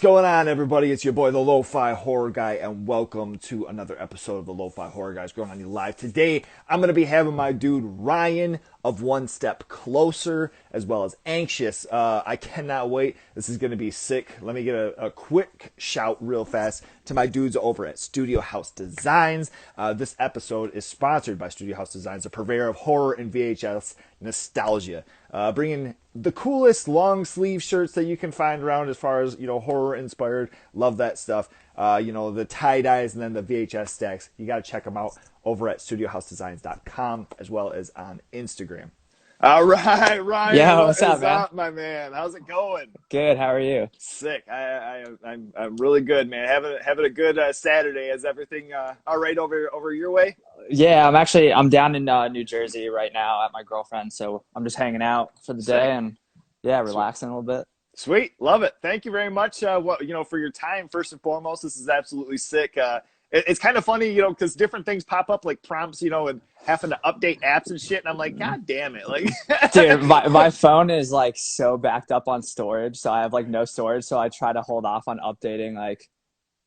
going on, everybody? It's your boy, the Lo-Fi Horror Guy, and welcome to another episode of the Lo-Fi Horror Guys going on you live. Today, I'm going to be having my dude Ryan of One Step Closer, as well as Anxious. I cannot wait. This is going to be sick. Let me get a quick shout real fast to my dudes over at Studio House Designs. This episode is sponsored by Studio House Designs, a purveyor of horror and VHS nostalgia. Bringing the coolest long sleeve shirts that you can find around as far as, horror inspired. Love that stuff. The tie dyes and then the VHS stacks. You got to check them out over at studiohousedesigns.com as well as on Instagram. All right, Ryan. Yeah, what's up, man? My man? How's it going? Good. How are you? Sick. I'm really good, man. Having a good Saturday. Is everything all right over your way? Yeah, I'm down in New Jersey right now at my girlfriend, so I'm just hanging out for the day and relaxing a little bit. Sweet, love it. Thank you very much. For your time. First and foremost, this is absolutely sick. It's kind of funny, because different things pop up like prompts, and having to update apps and shit. And I'm like, God damn it. Like, dude, my phone is like so backed up on storage. So I have like no storage. So I try to hold off on updating like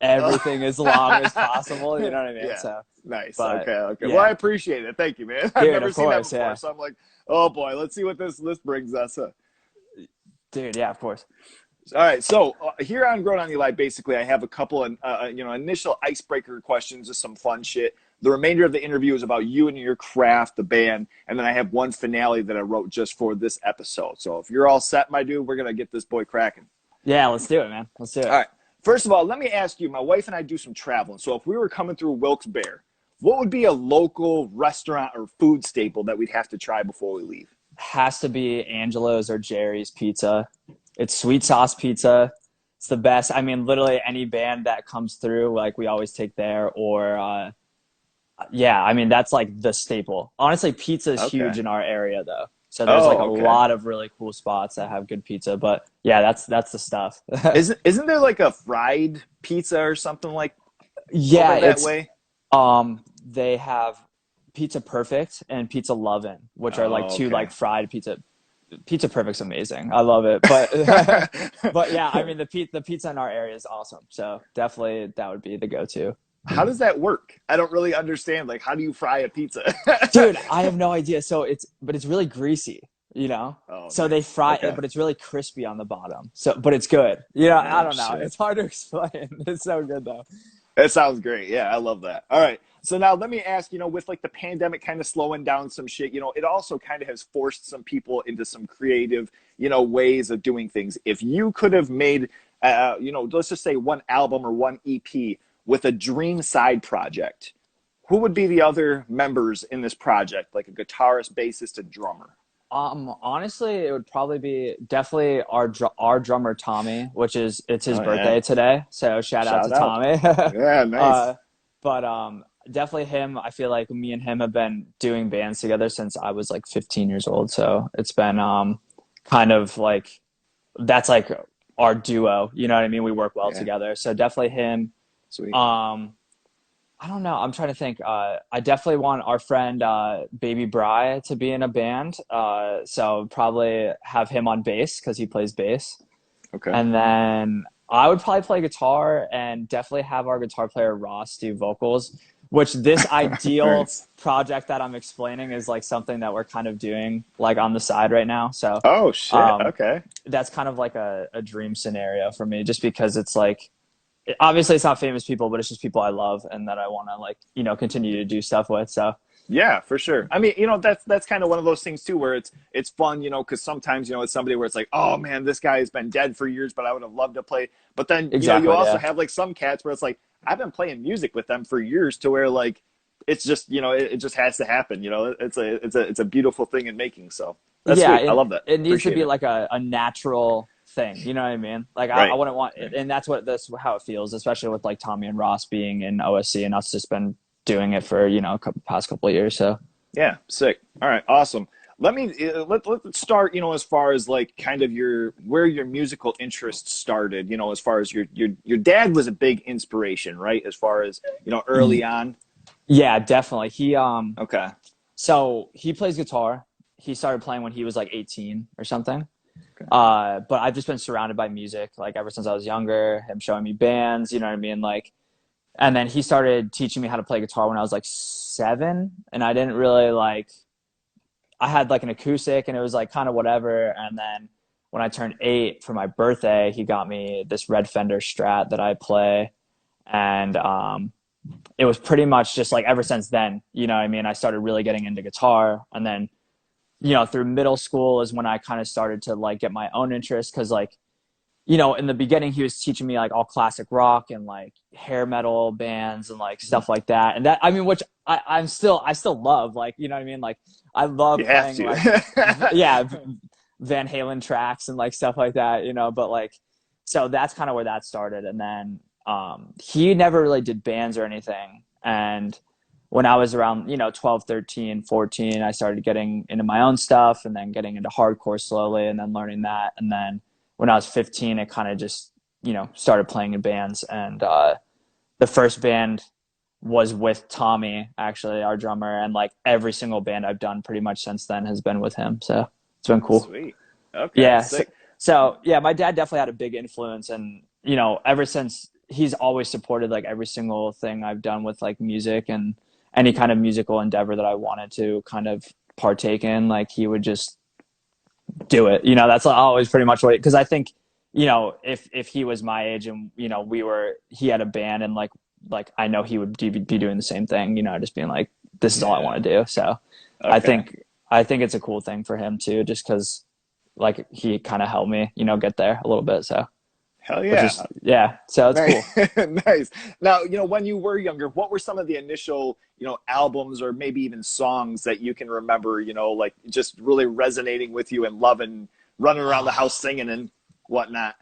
everything as long as possible. You know what I mean? Yeah. So nice. But, Okay. yeah. Well, I appreciate it. Thank you, man. I've Dude, never of seen course, that before. yeah. So I'm like, oh boy, let's see what this brings us. Dude, yeah, of course. All right, so here on Grown on You Live, basically, I have a couple of initial icebreaker questions, just some fun shit. The remainder of the interview is about you and your craft, the band, and then I have one finale that I wrote just for this episode. So if you're all set, my dude, we're gonna get this boy cracking. Yeah, let's do it, man. Let's do it. All right. First of all, let me ask you. My wife and I do some traveling. So if we were coming through Wilkes-Barre, what would be a local restaurant or food staple that we'd have to try before we leave? Has to be Angelo's or Jerry's Pizza. It's sweet sauce pizza. It's the best. I mean, literally any band that comes through, like we always take there. Or, that's like the staple. Honestly, pizza is huge in our area, though. So there's a lot of really cool spots that have good pizza. But yeah, that's the stuff. Isn't there like a fried pizza or something like? Yeah, that way. They have Pizza Perfect and Pizza Lovin', which are like two like fried pizza. Pizza Perfect's amazing. I love it. But but yeah, I mean the pizza in our area is awesome. So definitely that would be the go-to. How does that work? I don't really understand. Like, how do you fry a pizza? Dude, I have no idea. So it's really greasy, so nice. they fry it, but it's really crispy on the bottom. So but it's good. I don't know. Shit. It's hard to explain. It's so good though. That sounds great. Yeah, I love that. All right. So now let me ask, with like the pandemic kind of slowing down some shit, it also kind of has forced some people into some creative, ways of doing things. If you could have made, let's just say one album or one EP with a dream side project, who would be the other members in this project? Like a guitarist, bassist, and drummer? Honestly, it would probably be definitely our drummer Tommy, which it's his birthday today. So shout out to Tommy. Yeah, nice. Definitely him. I feel like me and him have been doing bands together since I was like 15 years old. So it's been kind of like that's like our duo. You know what I mean? We work well together. So definitely him. Sweet. I don't know. I'm trying to think. I definitely want our friend Baby Bry to be in a band. So probably have him on bass because he plays bass. Okay. And then I would probably play guitar and definitely have our guitar player Ross do vocals, which this ideal project that I'm explaining is like something that we're kind of doing like on the side right now. So oh shit. Okay. That's kind of like a dream scenario for me just because it's like obviously it's not famous people, but it's just people I love and that I want to like, continue to do stuff with. So yeah, for sure. I mean, that's kind of one of those things too, where it's fun, because sometimes, it's somebody where it's like, oh man, this guy has been dead for years, but I would have loved to play. But then, you also have like some cats where it's like, I've been playing music with them for years to where like, it's just, it just has to happen. It's a beautiful thing in making. So that's sweet. I love that. It needs to be like a natural thing. You know what I mean? Like I wouldn't want, and that's how it feels, especially with like Tommy and Ross being in OSC and us just been doing it for past couple of years. So yeah, sick. All right, awesome. Let's start, as far as like kind of where your musical interest started, as far as your dad was a big inspiration, right? As far as, early on. Yeah, definitely. He okay. So he plays guitar. He started playing when he was like 18 or something. Okay. But I've just been surrounded by music like ever since I was younger, him showing me bands, you know what I mean? Like, and then he started teaching me how to play guitar when I was like 7, and I didn't really like, I had like an acoustic and it was like kind of whatever. And then when I turned 8 for my birthday, he got me this red Fender Strat that I play. And it was pretty much just like ever since then, you know what I mean? I started really getting into guitar. And then, you know, through middle school is when I kind of started to like get my own interest. Cause like, you know, in the beginning, he was teaching me like all classic rock and like hair metal bands and like stuff like that. And that, I mean, which I still love, like, you know what I mean? Like, I love You have playing to. like, yeah, Van Halen tracks and like stuff like that, you know, but like, so that's kind of where that started. And then, he never really did bands or anything. And when I was around, you know, 12, 13, 14, I started getting into my own stuff and then getting into hardcore slowly and then learning that. And then when I was 15, it kind of just, you know, started playing in bands. And the first band was with Tommy, actually, our drummer. And like every single band I've done pretty much since then has been with him. So it's been cool. Sweet. Okay. Yeah. Sick. So yeah, my dad definitely had a big influence. And, you know, ever since, he's always supported like every single thing I've done with like music and any kind of musical endeavor that I wanted to kind of partake in. Like he would just do it, you know. That's always pretty much what, because I think, you know, if he was my age and, you know, he had a band and like I know he would be doing the same thing, you know, just being like, this is all I want to do. So Okay. I think it's a cool thing for him too, just because like he kind of helped me, you know, get there a little bit. So Hell which yeah. is, yeah, so it's Nice. cool. Nice. Now, you know, when you were younger, what were some of the initial, you know, albums or maybe even songs that you can remember, you know, like just really resonating with you and loving, running around the house singing and whatnot?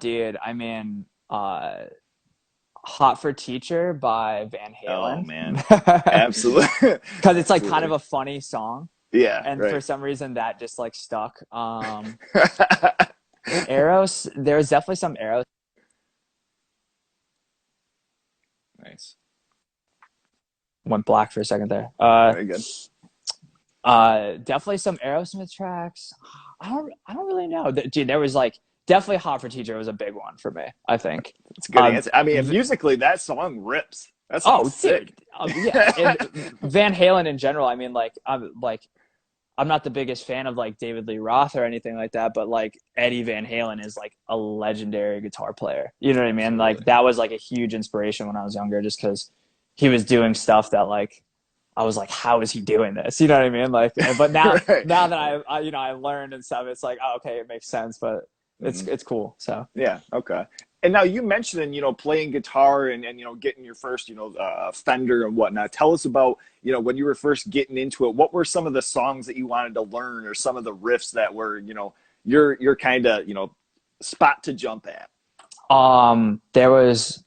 Dude, I mean, Hot for Teacher by Van Oh, Halen. man. Absolutely. Because it's like kind of Absolutely. a funny song. Yeah, And for right. some reason that just like stuck. Eros, there's definitely some Eros. Nice. Went black for a second there. Very good. Definitely some Aerosmith tracks. I don't really know. Dude, there was like definitely Hot for Teacher was a big one for me, I think. It's a good Uh, answer. I mean, musically, that song rips. That oh, song's sick. dude. Yeah. And Van Halen in general, I mean, I'm not the biggest fan of like David Lee Roth or anything like that, but like Eddie Van Halen is like a legendary guitar player. You know what I mean? Like Absolutely. that was like a huge inspiration when I was younger, just because he was doing stuff that like I was like, how is he doing this? You know what I mean? Like, but Right. now that I you know, I learned and stuff, it's like, oh, okay, it makes sense, but Mhm. it's cool. So Yeah. Okay. And now you mentioned, you know, playing guitar and you know, getting your first, you know, Fender and whatnot. Tell us about, you know, when you were first getting into it, what were some of the songs that you wanted to learn or some of the riffs that were, you know, your kind of, you know, spot to jump at? there was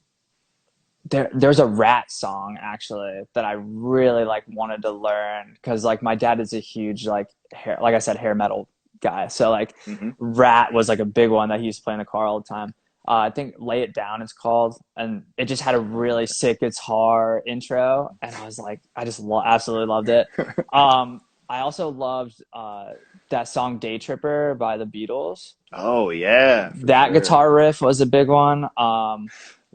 there's a Rat song actually that I really like wanted to learn because like my dad is a huge like hair, like I said, hair metal guy. So like Hmm. Rat was like a big one that he used to play in the car all the time. I think Lay It Down it's called, and it just had a really Okay. sick guitar intro, and I was like, I just absolutely loved it. I also loved that song Day Tripper by the Beatles. Oh yeah, for That sure. guitar riff was a big one.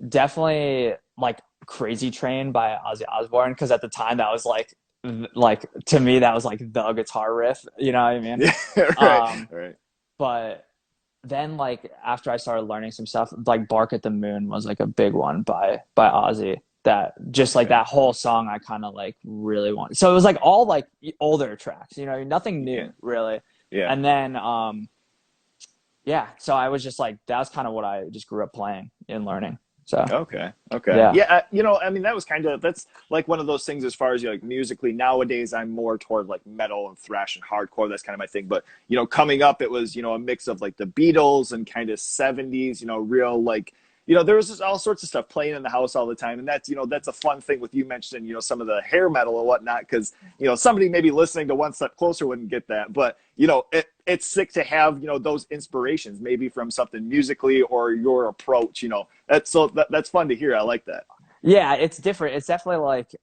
Definitely like Crazy Train by Ozzy Osbourne because at the time that was like to me that was like the guitar riff, you know what I mean? Yeah, right, Um, right. but then like after I started learning some stuff, like Bark at the Moon was like a big one by Ozzy. That just like Okay. that whole song I kind of like really want. So it was like all like older tracks, you know, nothing new Yeah, really. yeah. And then yeah, so I was just like that's kind of what I just grew up playing and learning. So Okay. Okay. yeah. Yeah. You know, I mean, that was kind of that's like one of those things as far as like musically. Nowadays, I'm more toward like metal and thrash and hardcore. That's kind of my thing. But you know, coming up, it was you know a mix of like the Beatles and kind of '70s. You know, real like you know there was just all sorts of stuff playing in the house all the time, and that's you know that's a fun thing with you mentioning you know some of the hair metal and whatnot because you know somebody maybe listening to One Step Closer wouldn't get that, but you know it's sick to have you know those inspirations maybe from something musically or your approach. You know that's fun to hear. I like that. Yeah, it's different. It's definitely like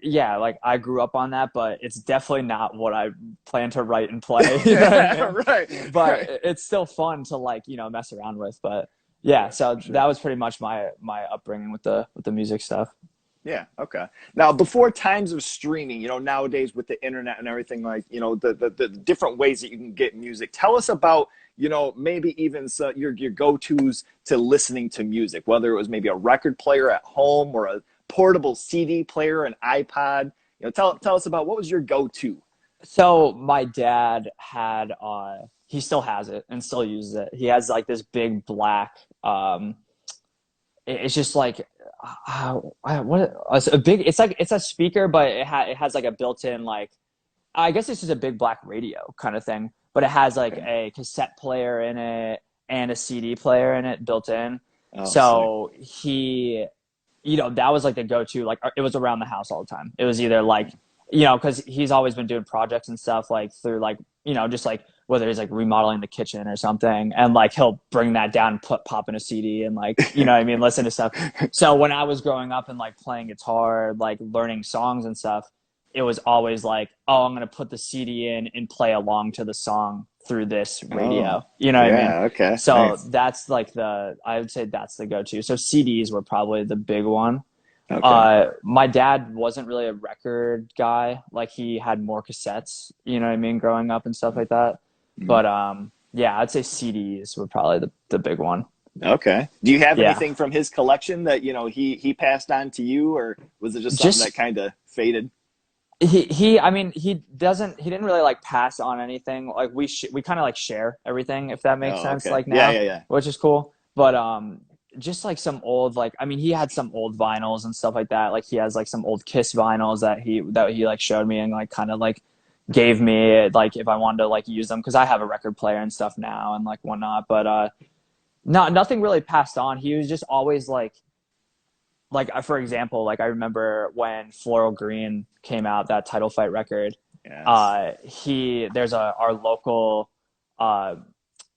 yeah, like I grew up on that, but it's definitely not what I plan to write and play. You know what I mean? Right, But right, it's still fun to like mess around with. But yeah, for so sure. that was pretty much my upbringing with the music stuff. Yeah, okay. Now, before times of streaming, nowadays with the internet and everything, like, the different ways that you can get music. Tell us about, maybe even your go-tos to listening to music, whether it was maybe a record player at home or a portable CD player, an iPod. Tell us about what was your go-to? So my dad had he still has it and still uses it. He has like this big black it's just like what it's a big it's like it's a speaker but it has like a built-in like I guess it's just a big black radio kind of thing, but it has like Okay. a cassette player in it and a CD player in it built in. Oh, sick. So he that was like the go-to. Like it was around the house all the time. It was either like, because he's always been doing projects and stuff like through like, just like whether he's like remodeling the kitchen or something, and like he'll bring that down and pop in a CD and like, what I mean, listen to stuff. So when I was growing up and like playing guitar, like learning songs and stuff, it was always like, oh, I'm gonna put the CD in and play along to the song through this Oh, radio. You know what I mean? yeah, okay, So nice. that's like I would say that's the go-to. So CDs were probably the big one. Okay. My dad wasn't really a record guy. Like he had more cassettes, you know what I mean, growing up and stuff like that. Mhm. But yeah, I'd say CDs were probably the big one. Okay. Do you have Yeah. anything from his collection that, he passed on to you, or was it just something that Just kind of faded? I mean he didn't really like pass on anything. Like we kind of like share everything if that makes Oh, sense okay. like Yeah, now, yeah, yeah. which is cool. But just like some old like I mean he had some old vinyls and stuff like that. Like he has like some old Kiss vinyls that he like showed me and like kind of like gave me like if I wanted to like use them because I have a record player and stuff now and like whatnot. But nothing really passed on. He was just always like for example, like I remember when Floral Green came out, that title fight record. Yes. There's our local uh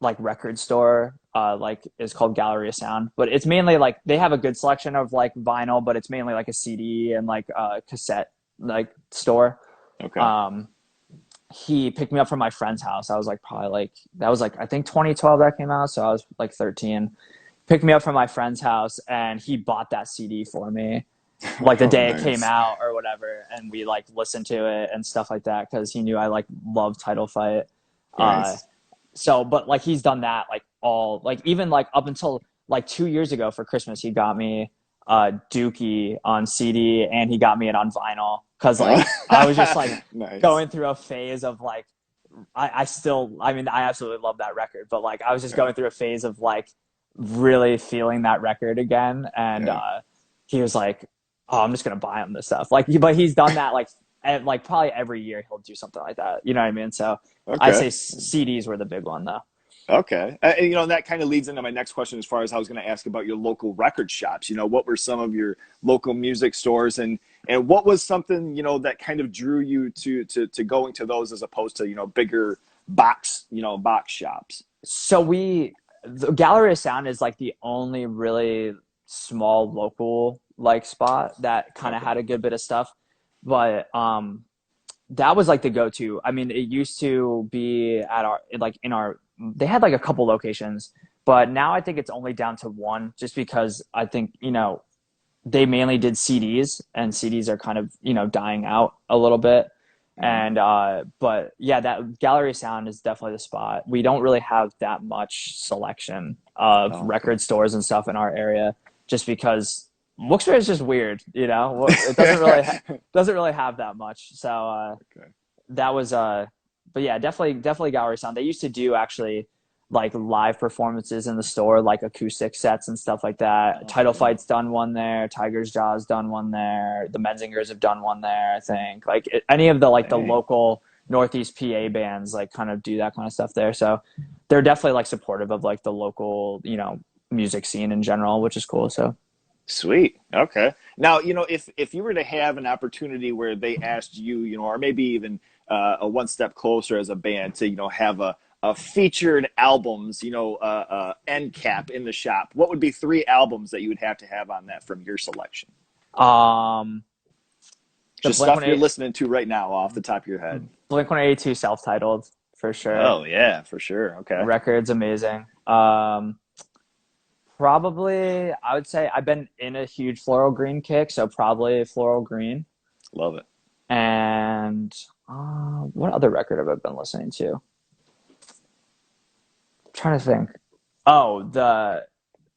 like record store like is called Gallery of Sound, but it's mainly like they have a good selection of like vinyl, but it's mainly like a CD and like cassette like store. Okay. Um, he picked me up from my friend's house. I was like probably like that was like I think 2012 that came out, so I was like 13. Picked me up from my friend's house and he bought that CD for me like the Oh, day it came nice. out or whatever, and we like listened to it and stuff like that because he knew I like love Title Fight. Uh, Nice. so but like he's done that like all like even like up until like 2 years ago for Christmas he got me Dookie on CD and he got me it on vinyl because like Oh, I was just like nice. going through a phase of like I still I mean I absolutely love that record, but like I was just Yeah. going through a phase of like really feeling that record again, and Yeah. he was like, "Oh, I'm just gonna buy him this stuff." Like, but he's done that like probably every year he'll do something like that. You know what I mean? So I Okay. say CDs were the big one though. Okay. And, that kind of leads into my next question as far as I was going to ask about your local record shops. What were some of your local music stores, and what was something, that kind of drew you to going to those as opposed to, bigger box shops? So the Gallery of Sound is like the only really small local like spot that kind of Okay. had a good bit of stuff, but that was like the go-to. I mean, it used to be at our like in our they had like a couple locations, but now I think it's only down to one just because I think, they mainly did CDs and CDs are kind of, dying out a little bit. Mhm. And but yeah, that Gallery Sound is definitely the spot. We don't really have that much selection of Oh, okay. record stores and stuff in our area just because Wilkes-Barre is just weird, It doesn't really have that much. So Okay. that was but yeah, definitely Gallery Sound. They used to do actually like live performances in the store, like acoustic sets and stuff like that. Oh, Title cool. Fight's done one there, Tiger's Jaw's done one there, the Menzingers have done one there, I think. Like any of the like the Dang. local Northeast PA bands like kind of do that kind of stuff there. So they're definitely like supportive of like the local, music scene in general, which is cool. So Sweet. Okay. Now, if you were to have an opportunity where they asked you, or maybe even a one step closer as a band to, have a featured albums, end cap in the shop, what would be three albums that you would have to have on that from your selection? Um, the Just stuff you're listening to right now off the top of your head. Blink 182 self-titled for sure. Oh yeah, for sure. Okay. Record's amazing. Probably I would say I've been in a huge Floral Green kick, so probably Floral Green. Love it. And what other record have I been listening to? I'm trying to think. Oh,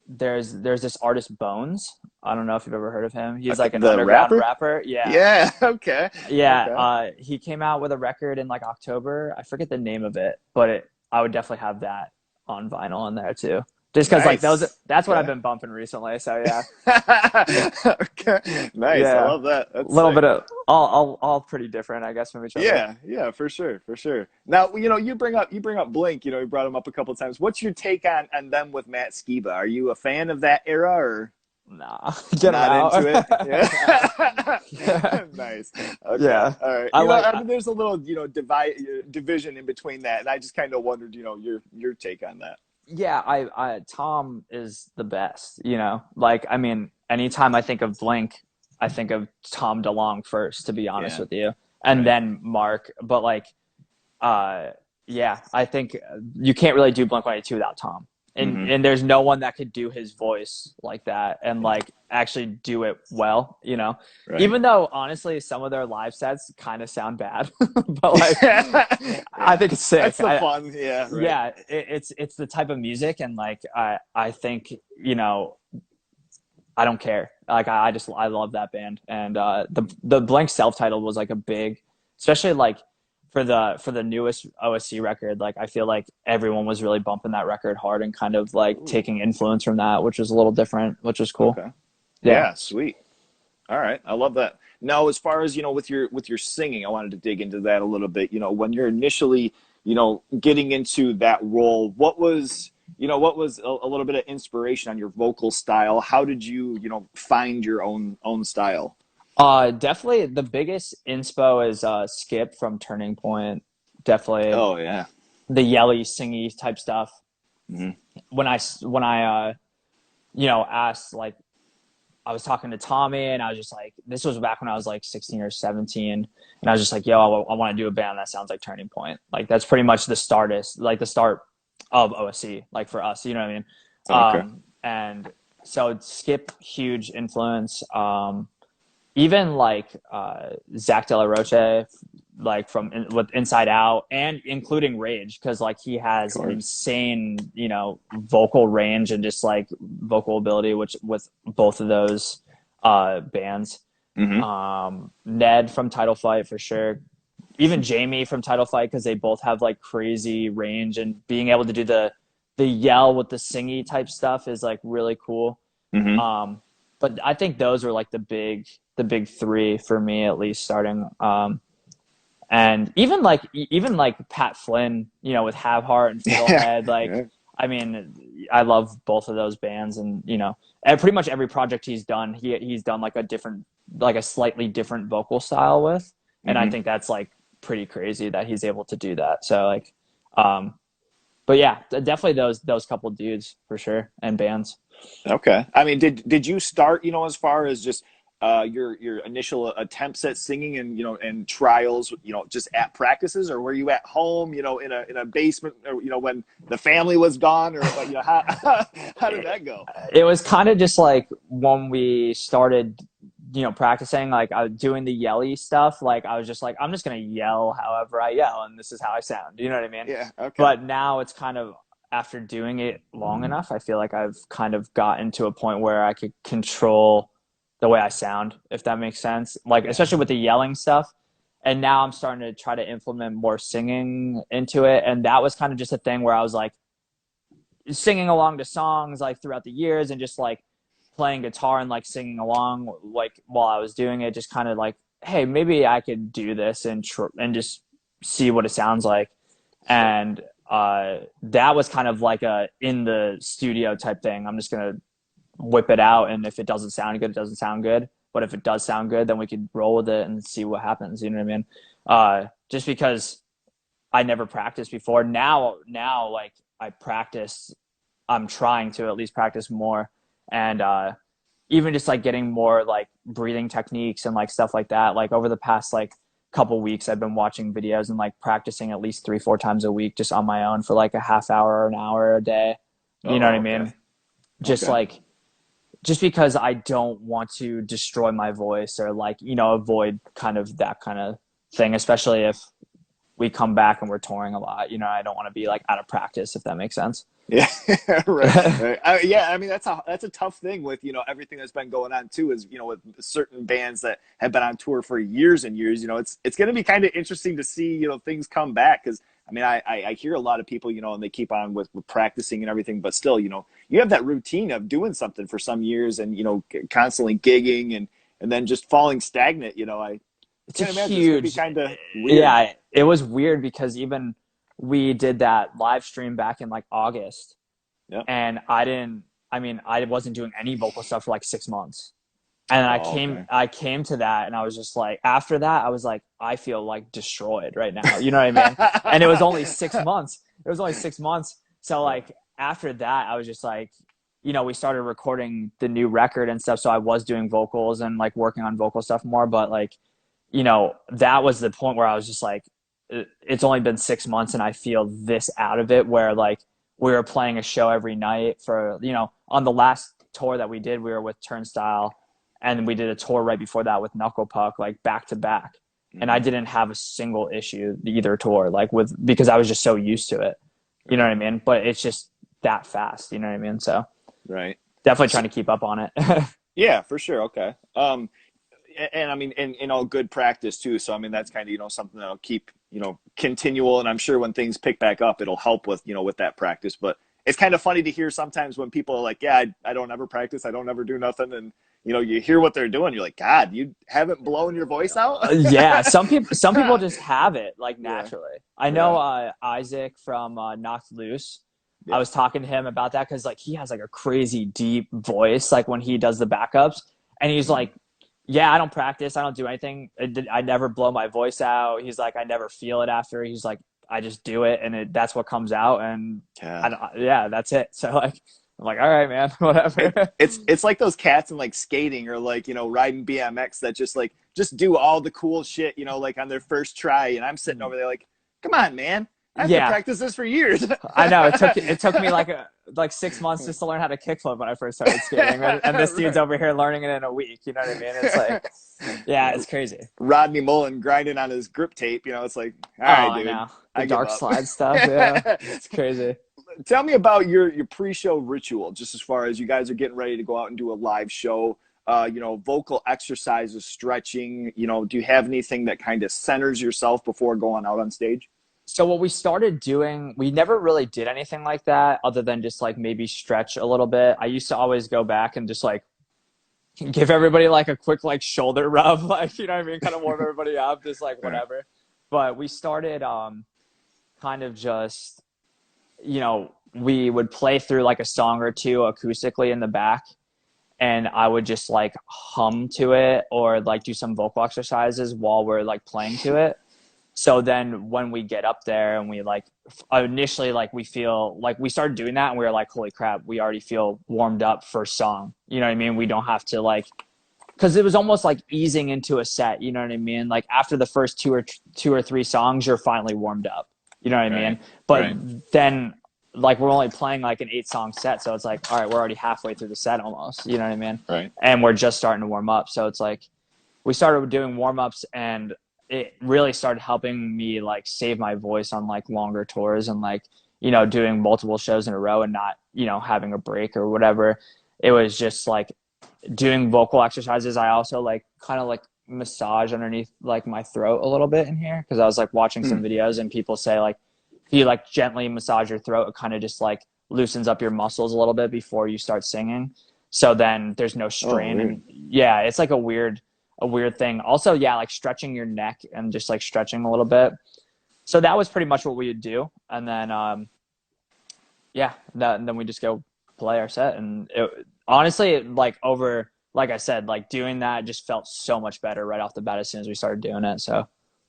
there's this artist Bones. I don't know if you've ever heard of him. He's Okay. like an The underground rapper? rapper. Yeah. Yeah. Okay. Yeah. Okay. He came out with a record in like October. I forget the name of it, but I would definitely have that on vinyl in there too. Just because like that's what I've Okay. been bumping recently. So yeah. Okay. Nice. I Yeah. love that. A That's little sick. bit of all pretty different, I guess, from each other. Yeah, yeah, for sure, for sure. Now, you bring up Blink, you brought them up a couple of times. What's your take on them with Matt Skiba? Are you a fan of that era or Nah, get him not out. into it? Yeah. Yeah. Nice. Okay. Yeah. All right. I mean, there's a little, division in between that, and I just kind of wondered, your take on that. Yeah, Tom is the best, Like, I mean, anytime I think of Blink, I think of Tom DeLonge first, to be honest Yeah. with you, and Right. then Mark. But like, yeah, I think you can't really do Blink 182 without Tom, and Hmm. and there's no one that could do his voice like that and like actually do it well, Right. Even though honestly, some of their live sets kind of sound bad, but like, I think it's sick. That's the fun. Yeah. Right. Yeah, it's the type of music, and like I think I don't care. Like I love that band, and the Blink self-titled was like a big, especially like for the newest OSC record. Like I feel like everyone was really bumping that record hard and kind of like taking influence from that, which was a little different, which was cool. Okay. Yeah. Yeah. Sweet. All right, I love that. Now, as far as with your singing, I wanted to dig into that a little bit. When you're initially, getting into that role, what was a little bit of inspiration on your vocal style? How did you, find your own style? Definitely the biggest inspo is Skip from Turning Point. Definitely Oh yeah. the yelly, singy type stuff. Hmm. When I asked, like, I was talking to Tommy, and I was just like, this was back when I was like 16 or 17, and I was just like, yo, I want to do a band that sounds like Turning Point. Like that's pretty much the start of OSC, like for us, you know what I mean? Okay. And so Skip, huge influence. Even like Zach De La Roche, like with Inside Out, and including Rage, because like he has an insane, vocal range and just like vocal ability, which with both of those bands. Hmm. Ned from Title Fight for sure. Even Jamie from Title Fight, because they both have like crazy range, and being able to do the yell with the singy type stuff is like really cool. Hmm. But I think those were like the big three for me, at least starting. And even like Pat Flynn, with Have Heart and Fiddlehead, like Yeah. I mean, I love both of those bands, and and pretty much every project he's done, he's done like a slightly different vocal style with, and I Hmm. think that's like pretty crazy that he's able to do that. So like, but yeah, definitely those couple dudes for sure, and bands. Okay. I mean, did you start, as far as just your initial attempts at singing and and trials, just at practices, or were you at home, in a basement, or when the family was gone, or like, how how did that go? It was kind of just like when we started, practicing, like I was doing the yelly stuff. Like I was just like, I'm just going to yell however I yell, and this is how I sound. You know what I mean? Yeah. Okay. But now it's kind of, after doing it long enough, I feel like I've kind of gotten to a point where I could control the way I sound, if that makes sense. Like, especially with the yelling stuff. And now I'm starting to try to implement more singing into it. And that was kind of just a thing where I was like singing along to songs like throughout the years, and just like playing guitar and like singing along like while I was doing it, just kind of like, hey, maybe I could do this and just see what it sounds like. And that was kind of like a in the studio type thing. I'm just gonna whip it out, and if it doesn't sound good, it doesn't sound good. But if it does sound good, then we could roll with it and see what happens. You know what I mean? Just because I never practiced before. Now, like I practice. I'm trying to at least practice more, and even just like getting more like breathing techniques and like stuff like that. Like over the past like couple weeks, I've been watching videos and like practicing at least 3-4 times a week just on my own for like a half hour or an hour a day. You know what I mean? Just like, just because I don't want to destroy my voice or like, you know, avoid kind of that kind of thing, especially if we come back and we're touring a lot. You know, I don't want to be like out of practice, if that makes sense. Yeah, right. Yeah, I mean that's a tough thing with, you know, everything that's been going on too. Is, you know, with certain bands that have been on tour for years and years. You know, it's going to be kind of interesting to see, you know, things come back, because I mean I hear a lot of people, you know, and they keep on with practicing and everything, but still, you know, you have that routine of doing something for some years and, you know, constantly gigging and then just falling stagnant. You know, It's a can't imagine huge, it's gonna be kind of weird. yeah, it was weird because even we did that live stream back in like August, and I wasn't doing any vocal stuff for like 6 months. And then I came to that and I was just like, after that, I was like, I feel like destroyed right now. You know what I mean? And it was only 6 months. It was only 6 months. So like after that, I was just like, you know, we started recording the new record and stuff. So I was doing vocals and like working on vocal stuff more, but like, you know, that was the point where I was just like, it's only been 6 months and I feel this out of it, where like we were playing a show every night for, you know, on the last tour that we did, we were with Turnstile, and we did a tour right before that with Knuckle Puck, like back to back. And I didn't have a single issue either tour, like because I was just so used to it, you know what I mean? But it's just that fast, you know what I mean? So definitely trying to keep up on it. Yeah, for sure. Okay. And I mean, in all good practice too. So, I mean, that's kind of, you know, something that'll keep, you know, continual. And I'm sure when things pick back up, it'll help with, you know, with that practice. But it's kind of funny to hear sometimes when people are like, yeah, I don't ever practice. I don't ever do nothing. And, you know, you hear what they're doing. You're like, God, you haven't blown your voice out? Yeah. Some people just have it like naturally. I know Isaac from Knocked Loose. Yeah. I was talking to him about that because like he has like a crazy deep voice, like when he does the backups, and he's like, yeah, I don't practice. I don't do anything. I never blow my voice out. He's like, I never feel it after. He's like, I just do it, and that's what comes out. And that's it. So like, I'm like, all right, man, whatever. It's like those cats in like skating or like, you know, riding BMX that just do all the cool shit, you know, like on their first try. And I'm sitting over there like, come on, man. I've been practicing this for years. I know. It took me like 6 months just to learn how to kickflip when I first started skating. And this dude's over here learning it in a week. You know what I mean? It's like, yeah, it's crazy. Rodney Mullen grinding on his grip tape. You know, it's like, all right, dude. I know. The dark slide stuff. Yeah, it's crazy. Tell me about your pre-show ritual, just as far as you guys are getting ready to go out and do a live show. You know, vocal exercises, stretching. You know, do you have anything that kind of centers yourself before going out on stage? So what we started doing, we never really did anything like that other than just like maybe stretch a little bit. I used to always go back and just like give everybody like a quick like shoulder rub, like, you know what I mean? Kind of warm everybody up, just like whatever. But we started kind of just, you know, we would play through like a song or two acoustically in the back, and I would just like hum to it or like do some vocal exercises while we're like playing to it. So then when we get up there and we like initially like we feel like we started doing that and we were like, holy crap, we already feel warmed up for song. You know what I mean? We don't have to like, because it was almost like easing into a set. You know what I mean? Like after the first two or three songs, you're finally warmed up. You know what I mean? But then like we're only playing like an 8-song set. So it's like, all right, we're already halfway through the set almost. You know what I mean? Right. And we're just starting to warm up. So it's like we started doing warm-ups, and it really started helping me like save my voice on like longer tours and like, you know, doing multiple shows in a row and not, you know, having a break or whatever. It was just like doing vocal exercises. I also like kind of like massage underneath like my throat a little bit in here, because I was like watching some videos and people say like if you like gently massage your throat, it kind of just like loosens up your muscles a little bit before you start singing. So then there's no strain. And yeah, it's like a weird thing. Also, yeah, like stretching your neck and just like stretching a little bit. So that was pretty much what we would do. And then, and then we just go play our set. And honestly, like like I said, like doing that just felt so much better right off the bat as soon as we started doing it. So.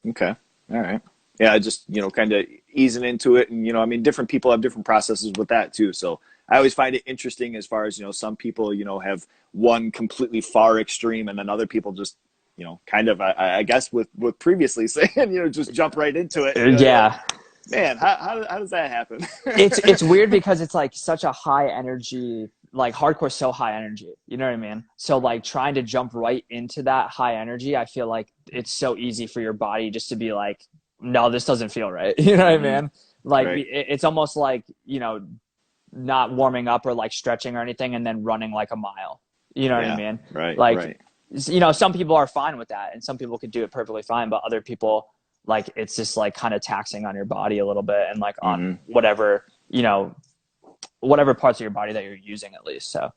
Okay. All right. Yeah. Just, you know, kind of easing into it. And, you know, I mean, different people have different processes with that too. So I always find it interesting as far as, some people, have one completely far extreme, and then other people just, kind of, I guess with previously saying, just jump right into it. You're like, Yeah. man, how does that happen? It's weird because it's like such a high energy, like hardcore, so high energy, you know what I mean? So like trying to jump right into that high energy, I feel like it's so easy for your body just to be like, no, this doesn't feel right. You know what I mean? Like Right. it's almost like, not warming up or like stretching or anything and then running like a mile. You know what I Yeah. mean? Right. Like, Right. some people are fine with that and some people could do it perfectly fine, but other people, like, it's just like kind of taxing on your body a little bit and like on whatever, whatever parts of your body that you're using at least. So,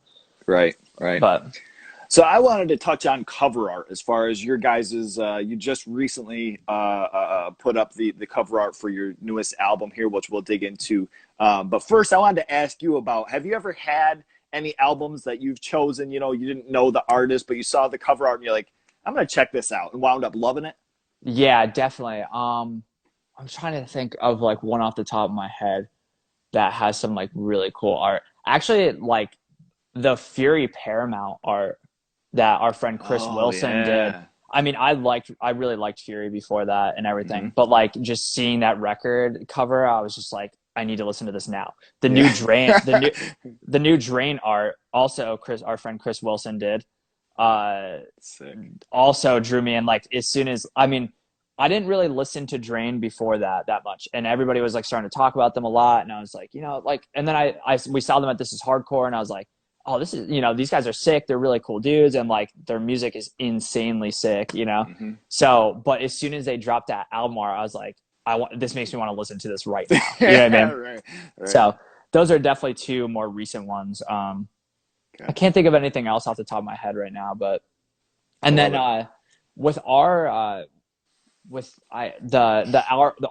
Right. Right. but So I wanted to touch on cover art as far as your guys's. You just recently put up the cover art for your newest album here, which we'll dig into. But first, I wanted to ask you about: have you ever had any albums that you've chosen? You didn't know the artist, but you saw the cover art and you're like, "I'm gonna check this out," and wound up loving it. yeah, definitely. I'm trying to think of like one off the top of my head that has some like really cool art. Actually, like the Fury Paramount art that our friend Chris Oh Wilson did. yeah. I mean, I really liked Fury before that and Mm-hmm. everything, but like just seeing that record cover, I was just like, I need to listen to this now. The new Yeah. Drain, the new Drain art, also our friend Chris Wilson did, uh, Sick. also drew me in. Like as soon as, I mean, I didn't really listen to Drain before that much, and everybody was like starting to talk about them a lot, and I was like, like, and then we saw them at This Is Hardcore, and I was like, oh, this is, these guys are sick. They're really cool dudes. And like their music is insanely sick. Mm-hmm. So, but as soon as they dropped that album art, I was like, this makes me want to listen to this right now. You know what I mean? Right. Right. So those are definitely two more recent ones. Okay. I can't think of anything else off the top of my head right now, but, and then, with our, the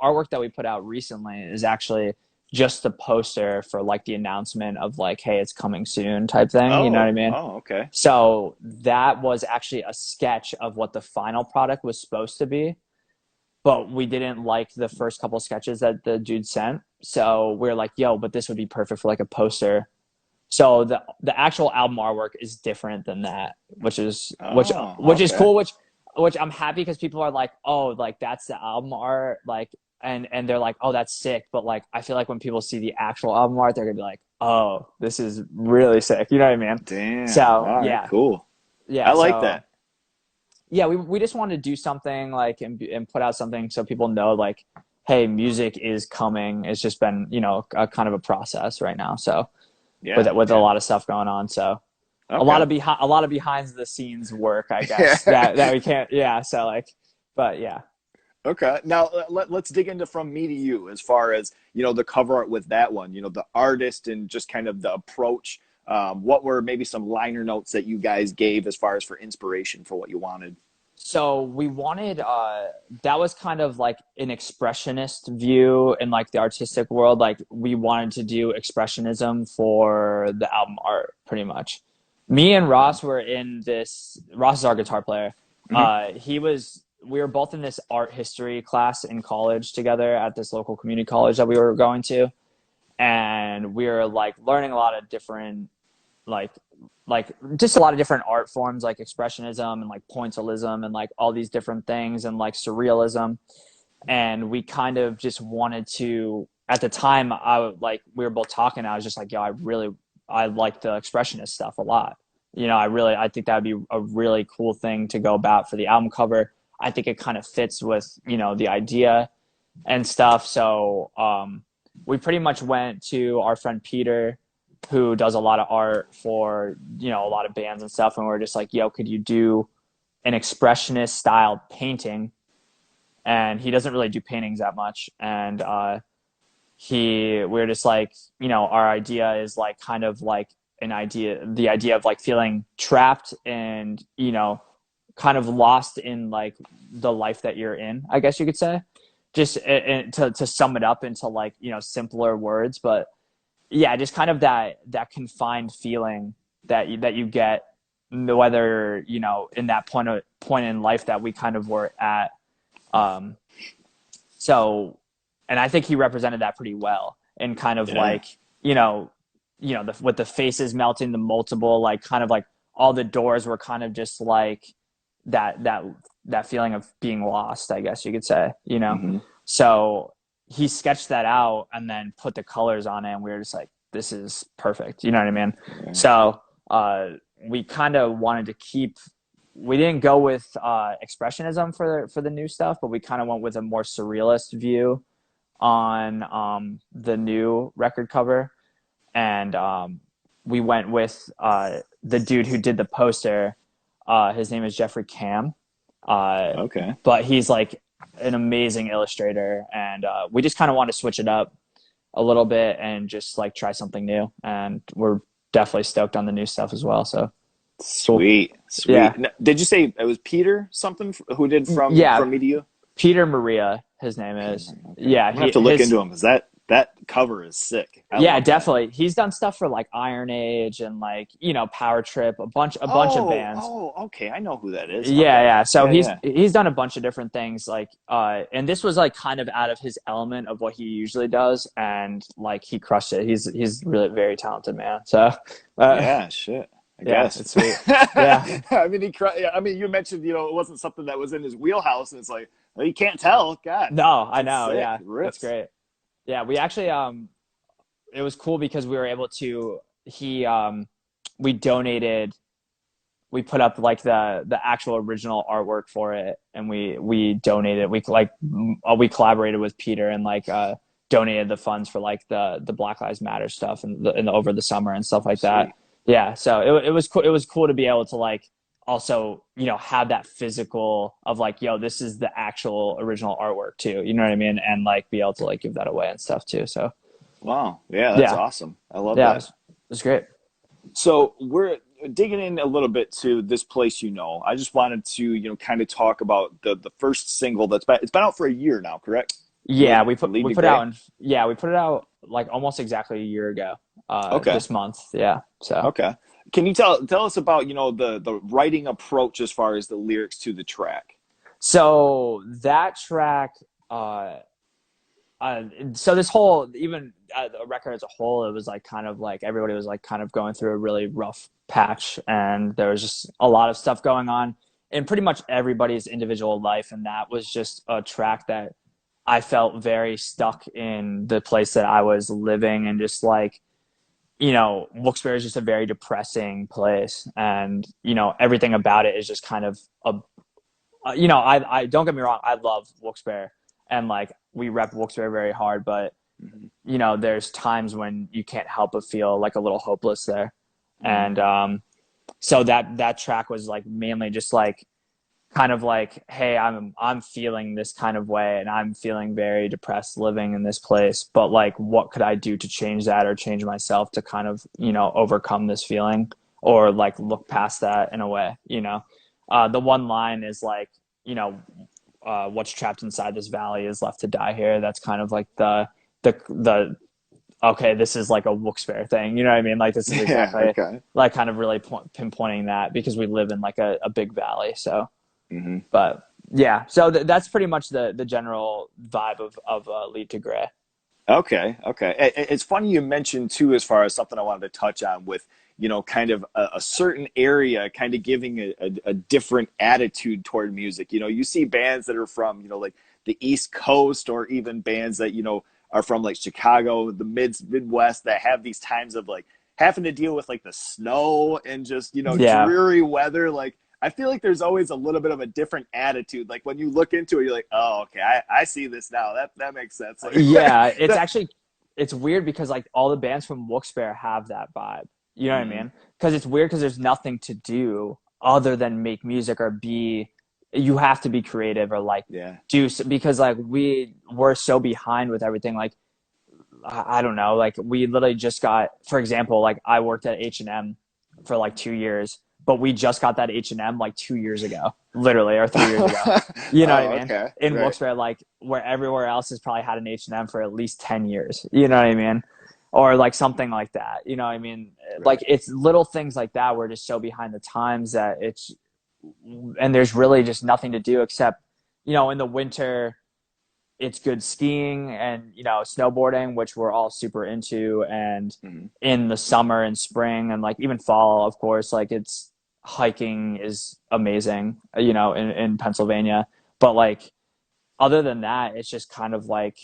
artwork that we put out recently is actually just the poster for like the announcement of like, hey, it's coming soon type thing. You know what I mean? Oh, okay. So that was actually a sketch of what the final product was supposed to be, but we didn't like the first couple sketches that the dude sent. So we are like, yo, but this would be perfect for like a poster. So the actual album artwork is different than that, which is okay. cool, which I'm happy because people are like, oh, like that's the album art, like, and they're like, oh, that's sick. But like, I feel like when people see the actual album art, they're gonna be like, oh, this is really sick. You know what I mean? Damn. So All right, yeah, cool. yeah. I like that. Yeah, we just wanted to do something like and put out something so people know like, hey, music is coming. It's just been a kind of a process right now. So with a lot of stuff going on, so. Okay. A lot of behind the scenes work, I guess, that we can't. Yeah. So like, but yeah. Okay. Now let's dig into From Me to You as far as, the cover art with that one, the artist and just kind of the approach. What were maybe some liner notes that you guys gave as far as for inspiration for what you wanted? So we wanted, that was kind of like an expressionist view in like the artistic world. Like we wanted to do expressionism for the album art pretty much. Me and Ross were in this. Ross is our guitar player. We were both in this art history class in college together at this local community college that we were going to. And we were like learning a lot of different, like just a lot of different art forms, like expressionism and like pointillism and like all these different things and like surrealism. And we kind of just wanted to, at the time we were both talking. I was just like, yo, I like the expressionist stuff a lot. I think that would be a really cool thing to go about for the album cover. I think it kind of fits with, the idea and stuff. So we pretty much went to our friend Peter, who does a lot of art for, a lot of bands and stuff. And we're just like, yo, could you do an expressionist style painting? And he doesn't really do paintings that much. And we're just like, our idea is like kind of like the idea of like feeling trapped and, kind of lost in like the life that you're in, I guess you could say, just to sum it up into like, simpler words. But yeah, just kind of that confined feeling that you get, whether, in that point in life that we kind of were at. So, and I think he represented that pretty well and kind of like, you know, with the faces melting, the multiple, like kind of like all the doors were kind of just like that feeling of being lost, I guess you could say, you know? Mm-hmm. So he sketched that out and then put the colors on it, and we were just like, this is perfect. You know what I mean? Yeah. So we kind of wanted to keep, we didn't go with expressionism for the new stuff, but we kind of went with a more surrealist view on the new record cover. And we went with the dude who did the poster. His name is Jeffrey Cam. Okay. But he's like an amazing illustrator, and we just kind of want to switch it up a little bit and just like try something new. And we're definitely stoked on the new stuff as well. So sweet. Yeah. Now, did you say it was Peter something who did from Me to You? Peter Maria, his name is. Okay. Yeah, I'm gonna have to look into him because that cover is sick. Yeah, definitely. He's done stuff for like Iron Age and like, you know, Power Trip, a bunch of bands. Oh, okay. I know who that is. Yeah, okay. yeah. So he's done a bunch of different things, like and this was like kind of out of his element of what he usually does, and like he crushed it. He's really very talented man. So yeah, shit. I guess it's sweet. Yeah. I mean, you mentioned, you know, it wasn't something that was in his wheelhouse, and it's like, well, you can't tell. God. No, I know. Sick. Yeah, Rips. that's great. Yeah, we actually it was cool because we were able to we donated, we put up like the actual original artwork for it, and we donated, we collaborated with Peter and like donated the funds for like the Black Lives Matter stuff and over the summer and stuff like that. Yeah, so it was cool. It was cool to be able to like also, you know, have that physical of like, yo, this is the actual original artwork too. You know what I mean? And like be able to like give that away and stuff too. So wow, yeah, that's awesome. I love that. It was great. So we're digging in a little bit to This Place You Know. I just wanted to, you know, kind of talk about the first single it's been out for a year now, correct? Yeah, we put it out like almost exactly a year ago. This month. Yeah. So okay. Can you tell us about, you know, the writing approach as far as the lyrics to the track? So that track, so this whole, even the record as a whole, it was like kind of like everybody was like kind of going through a really rough patch, and there was just a lot of stuff going on in pretty much everybody's individual life. And that was just a track that I felt very stuck in the place that I was living, and just like, you know, Wilkes-Barre is just a very depressing place, and, you know, everything about it is just kind of you know, I don't get me wrong, I love Wilkes-Barre, and like we rep Wilkes-Barre very hard, but you know, there's times when you can't help but feel like a little hopeless there. And so that track was like mainly just like kind of like, hey, I'm feeling this kind of way, and I'm feeling very depressed living in this place, but like, what could I do to change that or change myself to kind of, you know, overcome this feeling or like look past that in a way, you know? The one line is like, you know, what's trapped inside this valley is left to die here. That's kind of like the okay, this is like a Wilkes-Barre thing, you know what I mean? Like this is exactly like kind of really pinpointing that, because we live in like a big valley. So but yeah, so that's pretty much the general vibe of Lead to Gray. Okay. It's funny you mentioned too, as far as something I wanted to touch on with, you know, kind of a certain area kind of giving a different attitude toward music. You know, you see bands that are from, you know, like the East Coast, or even bands that, you know, are from like Chicago, the Midwest, that have these times of like having to deal with like the snow and just, you know, dreary weather. Like, I feel like there's always a little bit of a different attitude. Like when you look into it, you're like, oh, okay, I see this now. That makes sense. Like, yeah, it's actually, it's weird because like all the bands from Wilkes-Barre have that vibe. You know what I mean? Because it's weird because there's nothing to do other than make music or you have to be creative or like do, because like we're so behind with everything. Like, I don't know, like we literally just got, for example, like I worked at H&M for like 2 years, but we just got that H&M like 2 years ago, literally, or 3 years ago. You know what I mean? Okay. In Wilkes-Barre, like where everywhere else has probably had an H&M for at least 10 years. You know what I mean? Or like something like that. You know what I mean? Like it's little things like that. We're just so behind the times that and there's really just nothing to do except, you know, in the winter, it's good skiing and, you know, snowboarding, which we're all super into. And in the summer and spring and like even fall, of course, like it's hiking is amazing, you know, in Pennsylvania. But like, other than that, it's just kind of like,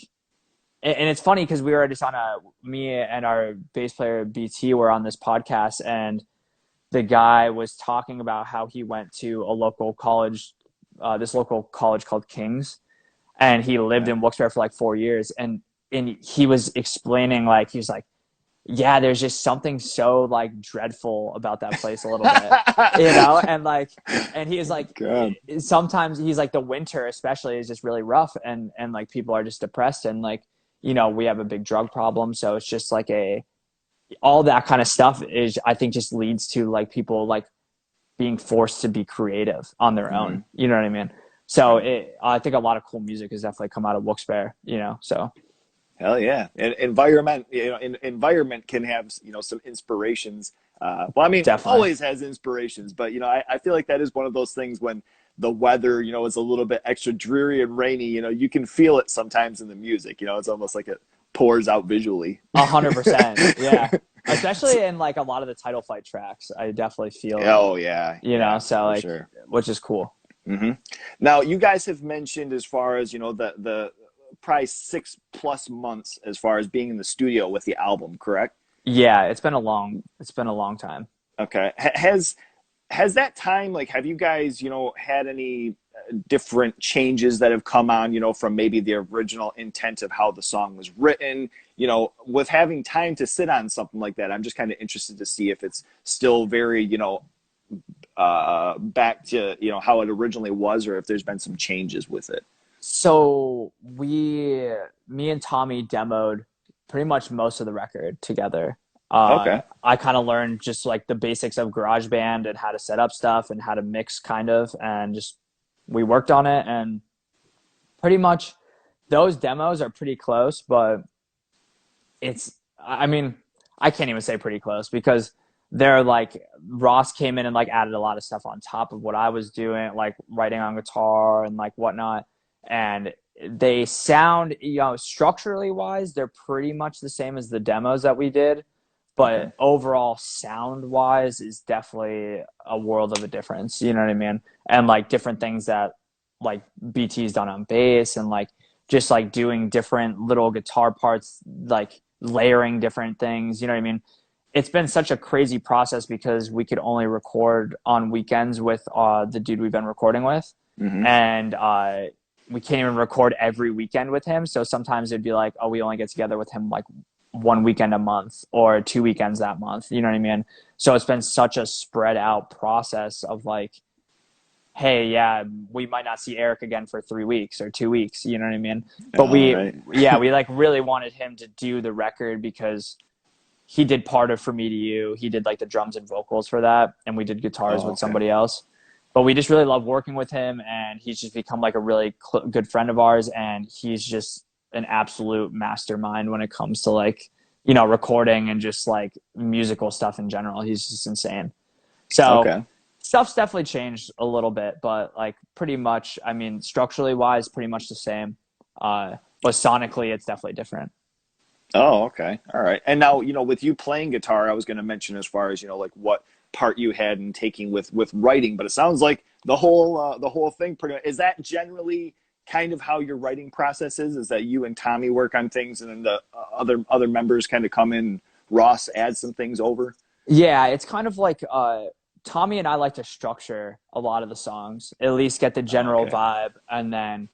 and it's funny because we were just me and our bass player BT were on this podcast, and the guy was talking about how he went to a local college, this local college called King's, and he lived in Wilkes-Barre for like 4 years. And he was explaining, like, he was like, yeah, there's just something so like dreadful about that place a little bit, you know? And like, and he was like, God. sometimes he's like, the winter especially is just really rough, and like people are just depressed, and like, you know, we have a big drug problem. So it's just like all that kind of stuff is, I think, just leads to like people like being forced to be creative on their own. You know what I mean? So I think a lot of cool music has definitely come out of Wilkes-Barre, you know, so. Hell yeah. And environment, you know, environment can have, you know, some inspirations. Well, I mean, Definitely. always has inspirations, but, you know, I feel like that is one of those things when the weather, you know, is a little bit extra dreary and rainy, you know, you can feel it sometimes in the music, you know, it's almost like it pours out visually. 100%. Yeah. Especially in like a lot of the title fight tracks, I definitely feel it. Oh yeah. You know, so like, sure. Which is cool. Now, you guys have mentioned, as far as, you know, the probably 6+ months as far as being in the studio with the album, correct? Yeah, it's been a long time. Okay. Has that time, like, have you guys, you know, had any different changes that have come on, you know, from maybe the original intent of how the song was written, you know, with having time to sit on something like that? I'm just kind of interested to see if it's still very, you know, back to, you know, how it originally was, or if there's been some changes with it. So me and Tommy demoed pretty much most of the record together. Okay. I kind of learned just like the basics of GarageBand and how to set up stuff and how to mix, kind of, and just we worked on it, and pretty much those demos are pretty close, but I mean, I can't even say pretty close, because they're like, Ross came in and like added a lot of stuff on top of what I was doing, like writing on guitar and like whatnot. And they sound, you know, structurally wise, they're pretty much the same as the demos that we did, but overall sound wise is definitely a world of a difference. You know what I mean? And like different things that like BT's done on bass, and like just like doing different little guitar parts, like layering different things. You know what I mean? It's been such a crazy process because we could only record on weekends with the dude we've been recording with. And we can't even record every weekend with him. So sometimes it'd be like, oh, we only get together with him like 1 weekend a month or 2 weekends that month. You know what I mean? So it's been such a spread out process of like, hey, yeah, we might not see Eric again for 3 weeks or 2 weeks. You know what I mean? But we like really wanted him to do the record because he did part of For Me to You. He did like the drums and vocals for that. And we did guitars with somebody else. But we just really love working with him, and he's just become like a really good friend of ours. And he's just an absolute mastermind when it comes to like, you know, recording and just like musical stuff in general. He's just insane. So stuff's definitely changed a little bit, but like pretty much, I mean, structurally wise, pretty much the same. But sonically, it's definitely different. Oh, okay. All right. And now, you know, with you playing guitar, I was going to mention, as far as, you know, like what part you had in taking with writing, but it sounds like the whole thing is that generally kind of how your writing process is that you and Tommy work on things, and then the other members kind of come in, Ross adds some things over? Yeah, it's kind of like Tommy and I like to structure a lot of the songs, at least get the general vibe, and then,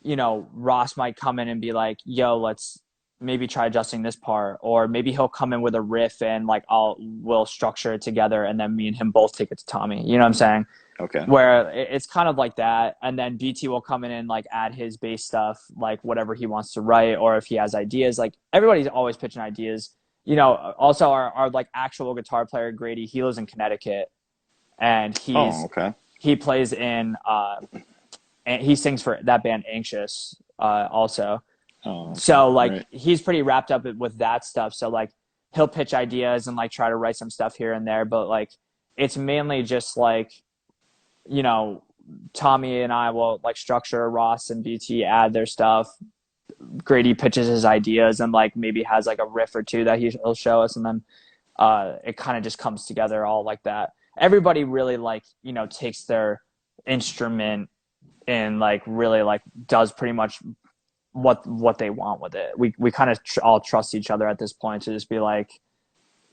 you know, Ross might come in and be like, yo, let's maybe try adjusting this part, or maybe he'll come in with a riff and like we'll structure it together, and then me and him both take it to Tommy. You know what I'm saying? Okay. Where it's kind of like that, and then BT will come in and like add his bass stuff, like whatever he wants to write, or if he has ideas. Like everybody's always pitching ideas. You know, also our like actual guitar player Grady, he lives in Connecticut, and he plays in and he sings for that band Anxious also. So like he's pretty wrapped up with that stuff. So like he'll pitch ideas and like try to write some stuff here and there, but like it's mainly just like, you know, Tommy and I will like structure, Ross and BT add their stuff. Grady pitches his ideas and like maybe has like a riff or two that he'll show us, and then it kind of just comes together all like that. Everybody really like, you know, takes their instrument and like really like does pretty much what they want with it. We kind of all trust each other at this point to just be like,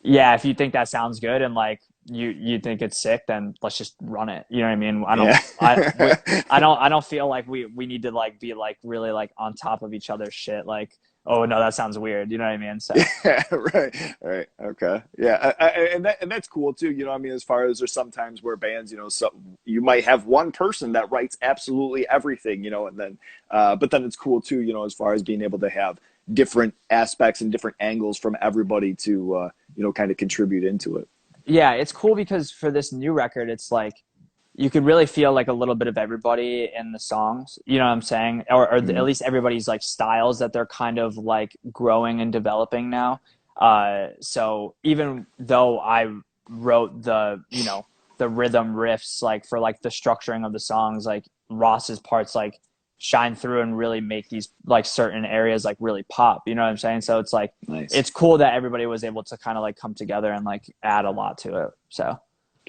yeah, if you think that sounds good and like you think it's sick, then let's just run it. You know what I mean? I don't feel like we need to like be like really like on top of each other's shit. Like, oh no, that sounds weird. You know what I mean? So yeah, right, okay, yeah, and that's cool too. You know, I mean, as far as there's sometimes where bands, you know, so you might have one person that writes absolutely everything, you know, and then, but then it's cool too, you know, as far as being able to have different aspects and different angles from everybody to, you know, kind of contribute into it. yeah, it's cool because for this new record, it's like you could really feel like a little bit of everybody in the songs. You know what I'm saying? Or at least everybody's like styles that they're kind of like growing and developing now. So even though I wrote the, you know, the rhythm riffs, like for like the structuring of the songs, like Ross's parts like shine through and really make these like certain areas like really pop. You know what I'm saying? So it's like, Nice. It's cool that everybody was able to kind of like come together and like add a lot to it. So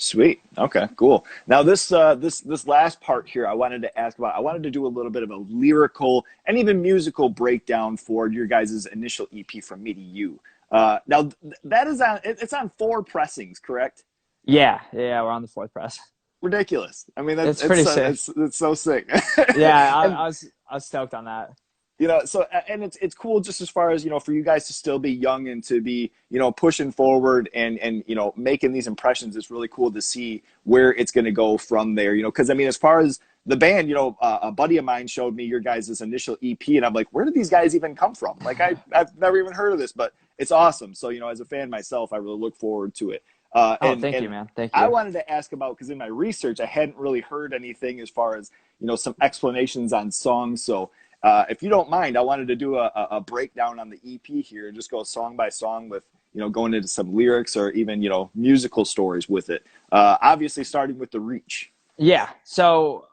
Sweet. Okay, cool. Now this last part here I wanted to ask about. I wanted to do a little bit of a lyrical and even musical breakdown for your guys' initial EP, From Me to You. Now that is it's on 4 pressings, correct? yeah, we're on the 4th press. Ridiculous. I mean, It's pretty sick. It's so sick. Yeah, And, I was stoked on that. you know, so, and it's cool just as far as, you know, for you guys to still be young and to be, you know, pushing forward and you know, making these impressions. It's really cool to see where it's going to go from there, you know, because I mean, as far as the band, you know, a buddy of mine showed me your guys' initial EP, and I'm like, where did these guys even come from? Like, I've never even heard of this, but it's awesome. So, you know, as a fan myself, I really look forward to it. Thank you, man. Thank you. I wanted to ask about, because in my research, I hadn't really heard anything as far as, you know, some explanations on songs. So if you don't mind, I wanted to do a breakdown on the EP here and just go song by song with, you know, going into some lyrics or even, you know, musical stories with it. Obviously, starting with The Reach. Yeah. So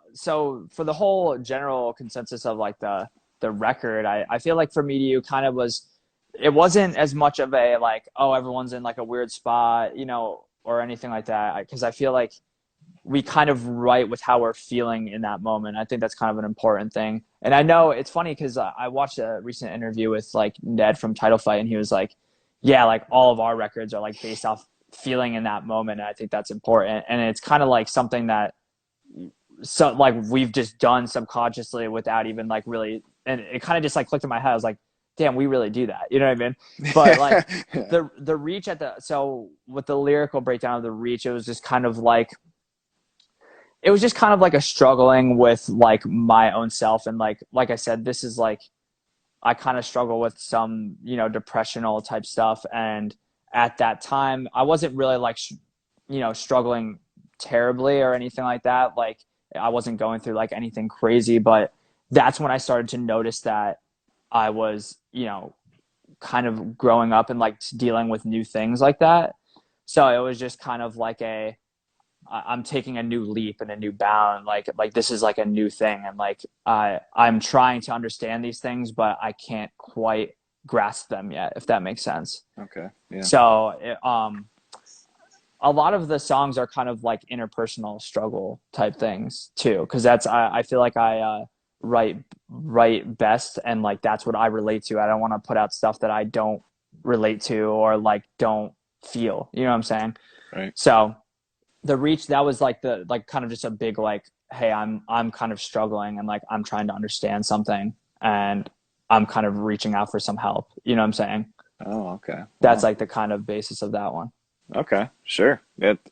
for the whole general consensus of like the record, I feel like For Me to You kind of was, it wasn't as much of a like, oh, everyone's in like a weird spot, you know, or anything like that. Because I feel like we kind of write with how we're feeling in that moment. I think that's kind of an important thing. And I know it's funny because I watched a recent interview with like Ned from Title Fight, and he was like, yeah, like all of our records are like based off feeling in that moment. And I think that's important. And it's kind of like something that like we've just done subconsciously without even like really, and it kind of just like clicked in my head. I was like, damn, we really do that. You know what I mean? But like the Reach so with the lyrical breakdown of The Reach, it was just kind of like a struggling with like my own self. And like I said, this is like, I kind of struggle with some, you know, depressional type stuff. And at that time I wasn't really like, you know, struggling terribly or anything like that. Like I wasn't going through like anything crazy, but that's when I started to notice that I was, you know, kind of growing up and like dealing with new things like that. So it was just kind of like I'm taking a new leap and a new bound. Like this is like a new thing. And like, I'm trying to understand these things, but I can't quite grasp them yet, if that makes sense. Okay. Yeah. So, a lot of the songs are kind of like interpersonal struggle type things too. Cause I feel like I write best. And like, that's what I relate to. I don't want to put out stuff that I don't relate to or like don't feel, you know what I'm saying? Right. So The Reach, that was like kind of just a big, like, hey, I'm kind of struggling and like, I'm trying to understand something and I'm kind of reaching out for some help. You know what I'm saying? Oh, okay. That's like the kind of basis of that one. Okay, sure.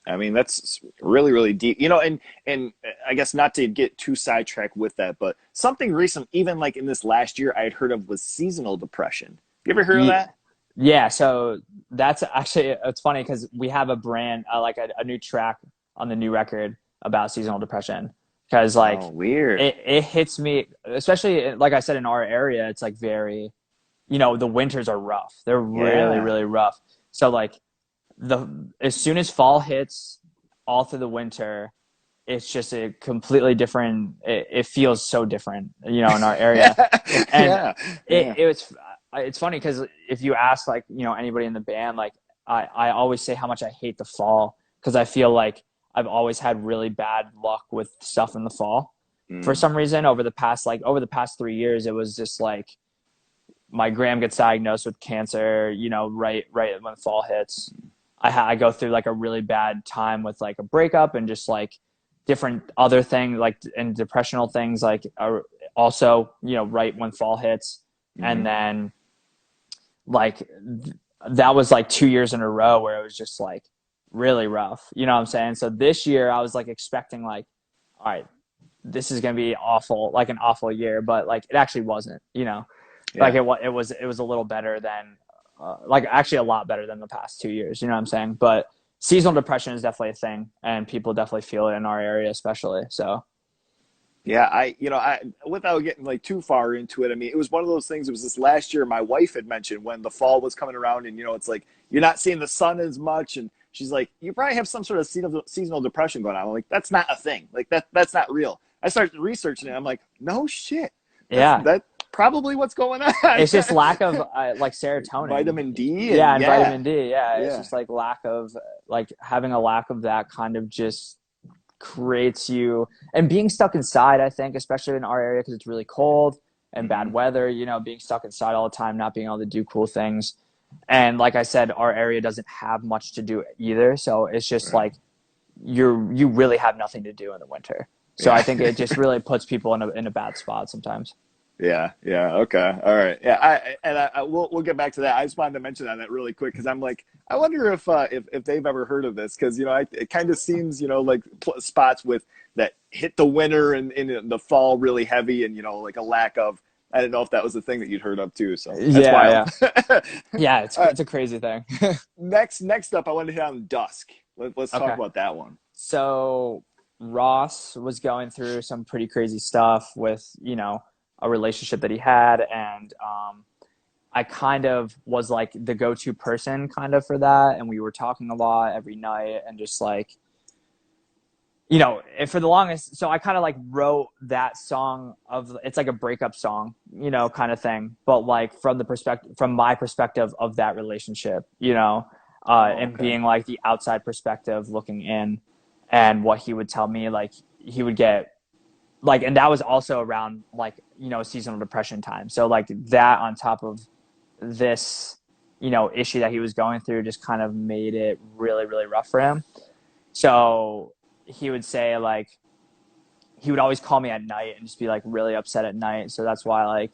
I mean, that's really, really deep. You know, and I guess not to get too sidetracked with that, but something recent, even like in this last year, I had heard of was seasonal depression. You ever heard of that? Yeah. So that's actually, it's funny because we have a brand, like a new track on the new record about seasonal depression. Because like, weird. It hits me, especially like I said, in our area, it's like very, you know, the winters are rough. They're really, really rough. So like, as soon as fall hits all through the winter, it's just a completely different. It feels so different, you know, in our area, and Yeah. it it was it's funny because if you ask like you know anybody in the band, like I always say how much I hate the fall because I feel like I've always had really bad luck with stuff in the fall. For Mm. some reason, over the past 3 years, it was just like my gram gets diagnosed with cancer, you know, right when fall hits. I go through like a really bad time with like a breakup and just like different other things like and depressional things like are also you know right when fall hits, and Mm-hmm. then like that was like 2 years in a row where it was just like really rough. You know what I'm saying? So this year I was like expecting like, all right, this is gonna be awful, like an awful year, but like it actually wasn't. You know, like Yeah. it was a little better than like actually a lot better than the past 2 years. You know what I'm saying? But seasonal depression is definitely a thing, and people definitely feel it in our area, especially. So Yeah, I without getting like too far into it, I mean, it was one of those things. It was this last year my wife had mentioned when the fall was coming around, and it's like you're not seeing the sun as much, and she's like, you probably have some sort of seasonal depression going on. I'm like, that's not a thing. Like that's not real. I started researching it. I'm like, no shit, yeah, that's probably what's going on. it's just lack of like serotonin. Vitamin D Yeah, and and yeah, vitamin D. Yeah, it's yeah. just like lack of like having a lack of that kind of just creates you and being stuck inside. I think especially in our area because it's really cold and Mm-hmm. bad weather. You know, being stuck inside all the time, not being able to do cool things. And like I said, our area doesn't have much to do either. So it's just Right. like you really have nothing to do in the winter. So I Yeah. think it just really puts people in a bad spot sometimes. Yeah, yeah, okay, all right, yeah. We'll get back to that. I just wanted to mention that really quick because I'm like, I wonder if they've ever heard of this because it kind of seems like spots with that hit the winter and in the fall really heavy and like a lack of. I didn't know if that was a thing that you'd heard of too. So that's Yeah, wild. yeah, yeah. All right, It's a crazy thing. next up, I wanted to hit on Dusk. Let's talk Okay. about that one. So Ross was going through some pretty crazy stuff with, you know, a relationship that he had. And I kind of was like the go to person kind of for that. And we were talking a lot every night and just like, you know, for the longest. So I kind of like wrote that song of it's like a breakup song, you know, kind of thing. But like from my perspective of that relationship, you know, Oh, and okay. being like the outside perspective looking in and what he would tell me, like he would get like, and that was also around like, you know, seasonal depression time. So like that on top of this, you know, issue that he was going through just kind of made it really, really rough for him. So he would say like, he would always call me at night and just be like really upset at night. So that's why like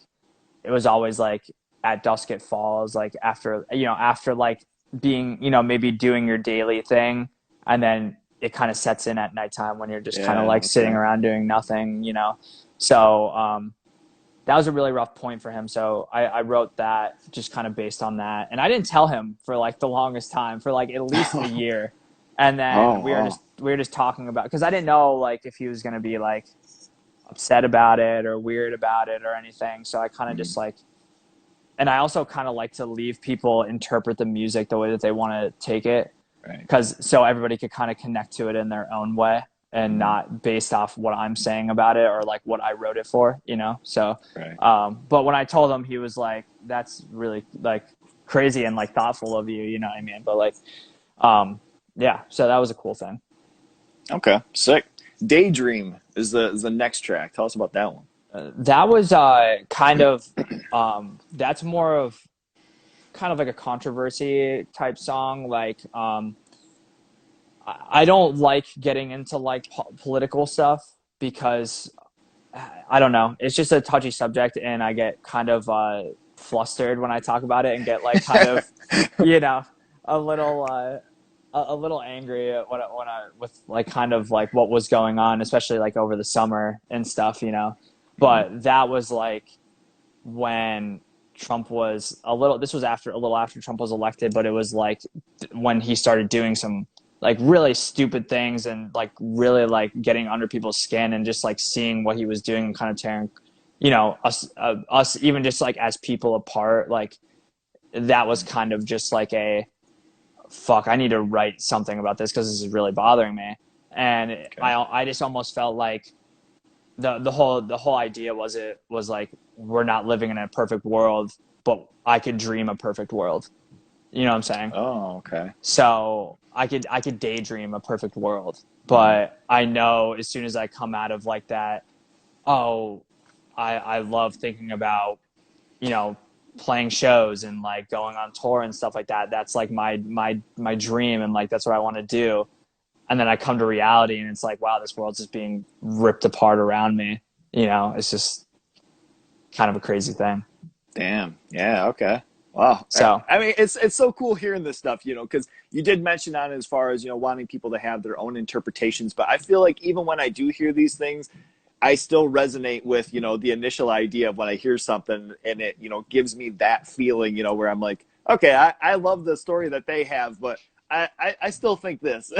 it was always like at dusk it falls, like after like being, you know, maybe doing your daily thing and then it kind of sets in at nighttime when you're just kind of Yeah, like sitting okay. around doing nothing, you know. So that was a really rough point for him. So I wrote that just kind of based on that. And I didn't tell him for like the longest time, for like at least a year. And then Oh, wow. we were just talking about because I didn't know like if he was gonna be like upset about it or weird about it or anything. So I kind of Mhm. just like, and I also kind of like to leave people interpret the music the way that they want to take it, Right. because so everybody could kind of connect to it in their own way and Mhm. not based off what I'm saying about it or like what I wrote it for, you know? So, Right. but when I told him, he was like, that's really like crazy and like thoughtful of you, you know what I mean? But like, um, yeah, so that was a cool thing. Okay. Sick. Daydream is the next track. Tell us about that one. That was kind of, that's more of kind of like a controversy type song. Like, I don't like getting into like political stuff because I don't know. It's just a touchy subject, and I get kind of flustered when I talk about it, and get like kind of, you know, a little a little angry at when I with like kind of like what was going on, especially like over the summer and stuff, you know. Mhm. But that was like when Trump was a little. This was after a little after Trump was elected, but it was like when he started doing some like really stupid things and like really like getting under people's skin and just like seeing what he was doing and kind of tearing, you know, us even just like as people apart. Like that was Mhm. kind of just like a fuck. I need to write something about this because this is really bothering me. And Okay. I just almost felt like the whole idea was like, we're not living in a perfect world, but I could dream a perfect world. You know what I'm saying? Oh, okay. So I could daydream a perfect world, Mm-hmm. but I know as soon as I come out of like that, oh, I love thinking about, you know, playing shows and like going on tour and stuff like that. That's like my dream, and like that's what I want to do. And then I come to reality and it's like, wow, this world's just being ripped apart around me. You know, it's just kind of a crazy thing. Damn. Yeah. Okay. Wow. So I mean, it's so cool hearing this stuff, because you did mention on as far as wanting people to have their own interpretations. But I feel like even when I do hear these things, I still resonate with the initial idea of when I hear something and it gives me that feeling where I'm like, okay, I love the story that they have, but I still think this.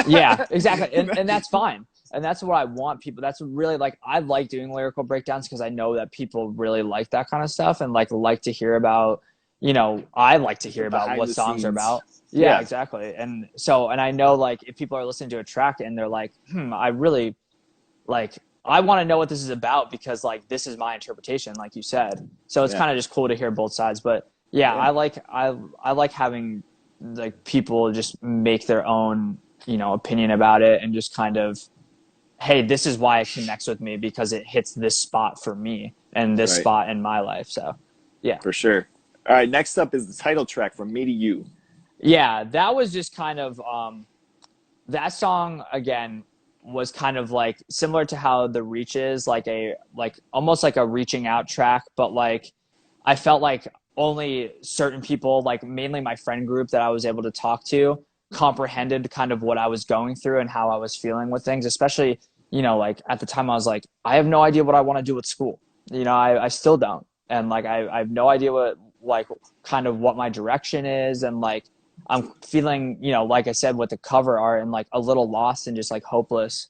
yeah, exactly. And that's fine. And that's what I want people. That's really like, I like doing lyrical breakdowns because I know that people really like that kind of stuff and like to hear about, I like to hear about Behind what the songs are scenes. about. Yeah, Yeah. exactly. And so, and I know like if people are listening to a track and they're like, I really like, I want to know what this is about because like this is my interpretation, like you said. So it's Yeah. kind of just cool to hear both sides. But yeah, Yeah. I like having like people just make their own, opinion about it and just kind of, hey, this is why it connects with me because it hits this spot for me and this Right. spot in my life. So yeah. For sure. All right. Next up is the title track from Me to You. Yeah, that was just kind of that song again was kind of like similar to how the reach is like almost like a reaching out track, but like I felt like only certain people, like mainly my friend group that I was able to talk to, comprehended kind of what I was going through and how I was feeling with things, especially, like at the time I was like, I have no idea what I want to do at school. I still don't. And like I have no idea what like kind of what my direction is, and like I'm feeling, like I said with the cover art, and like a little lost and just like hopeless.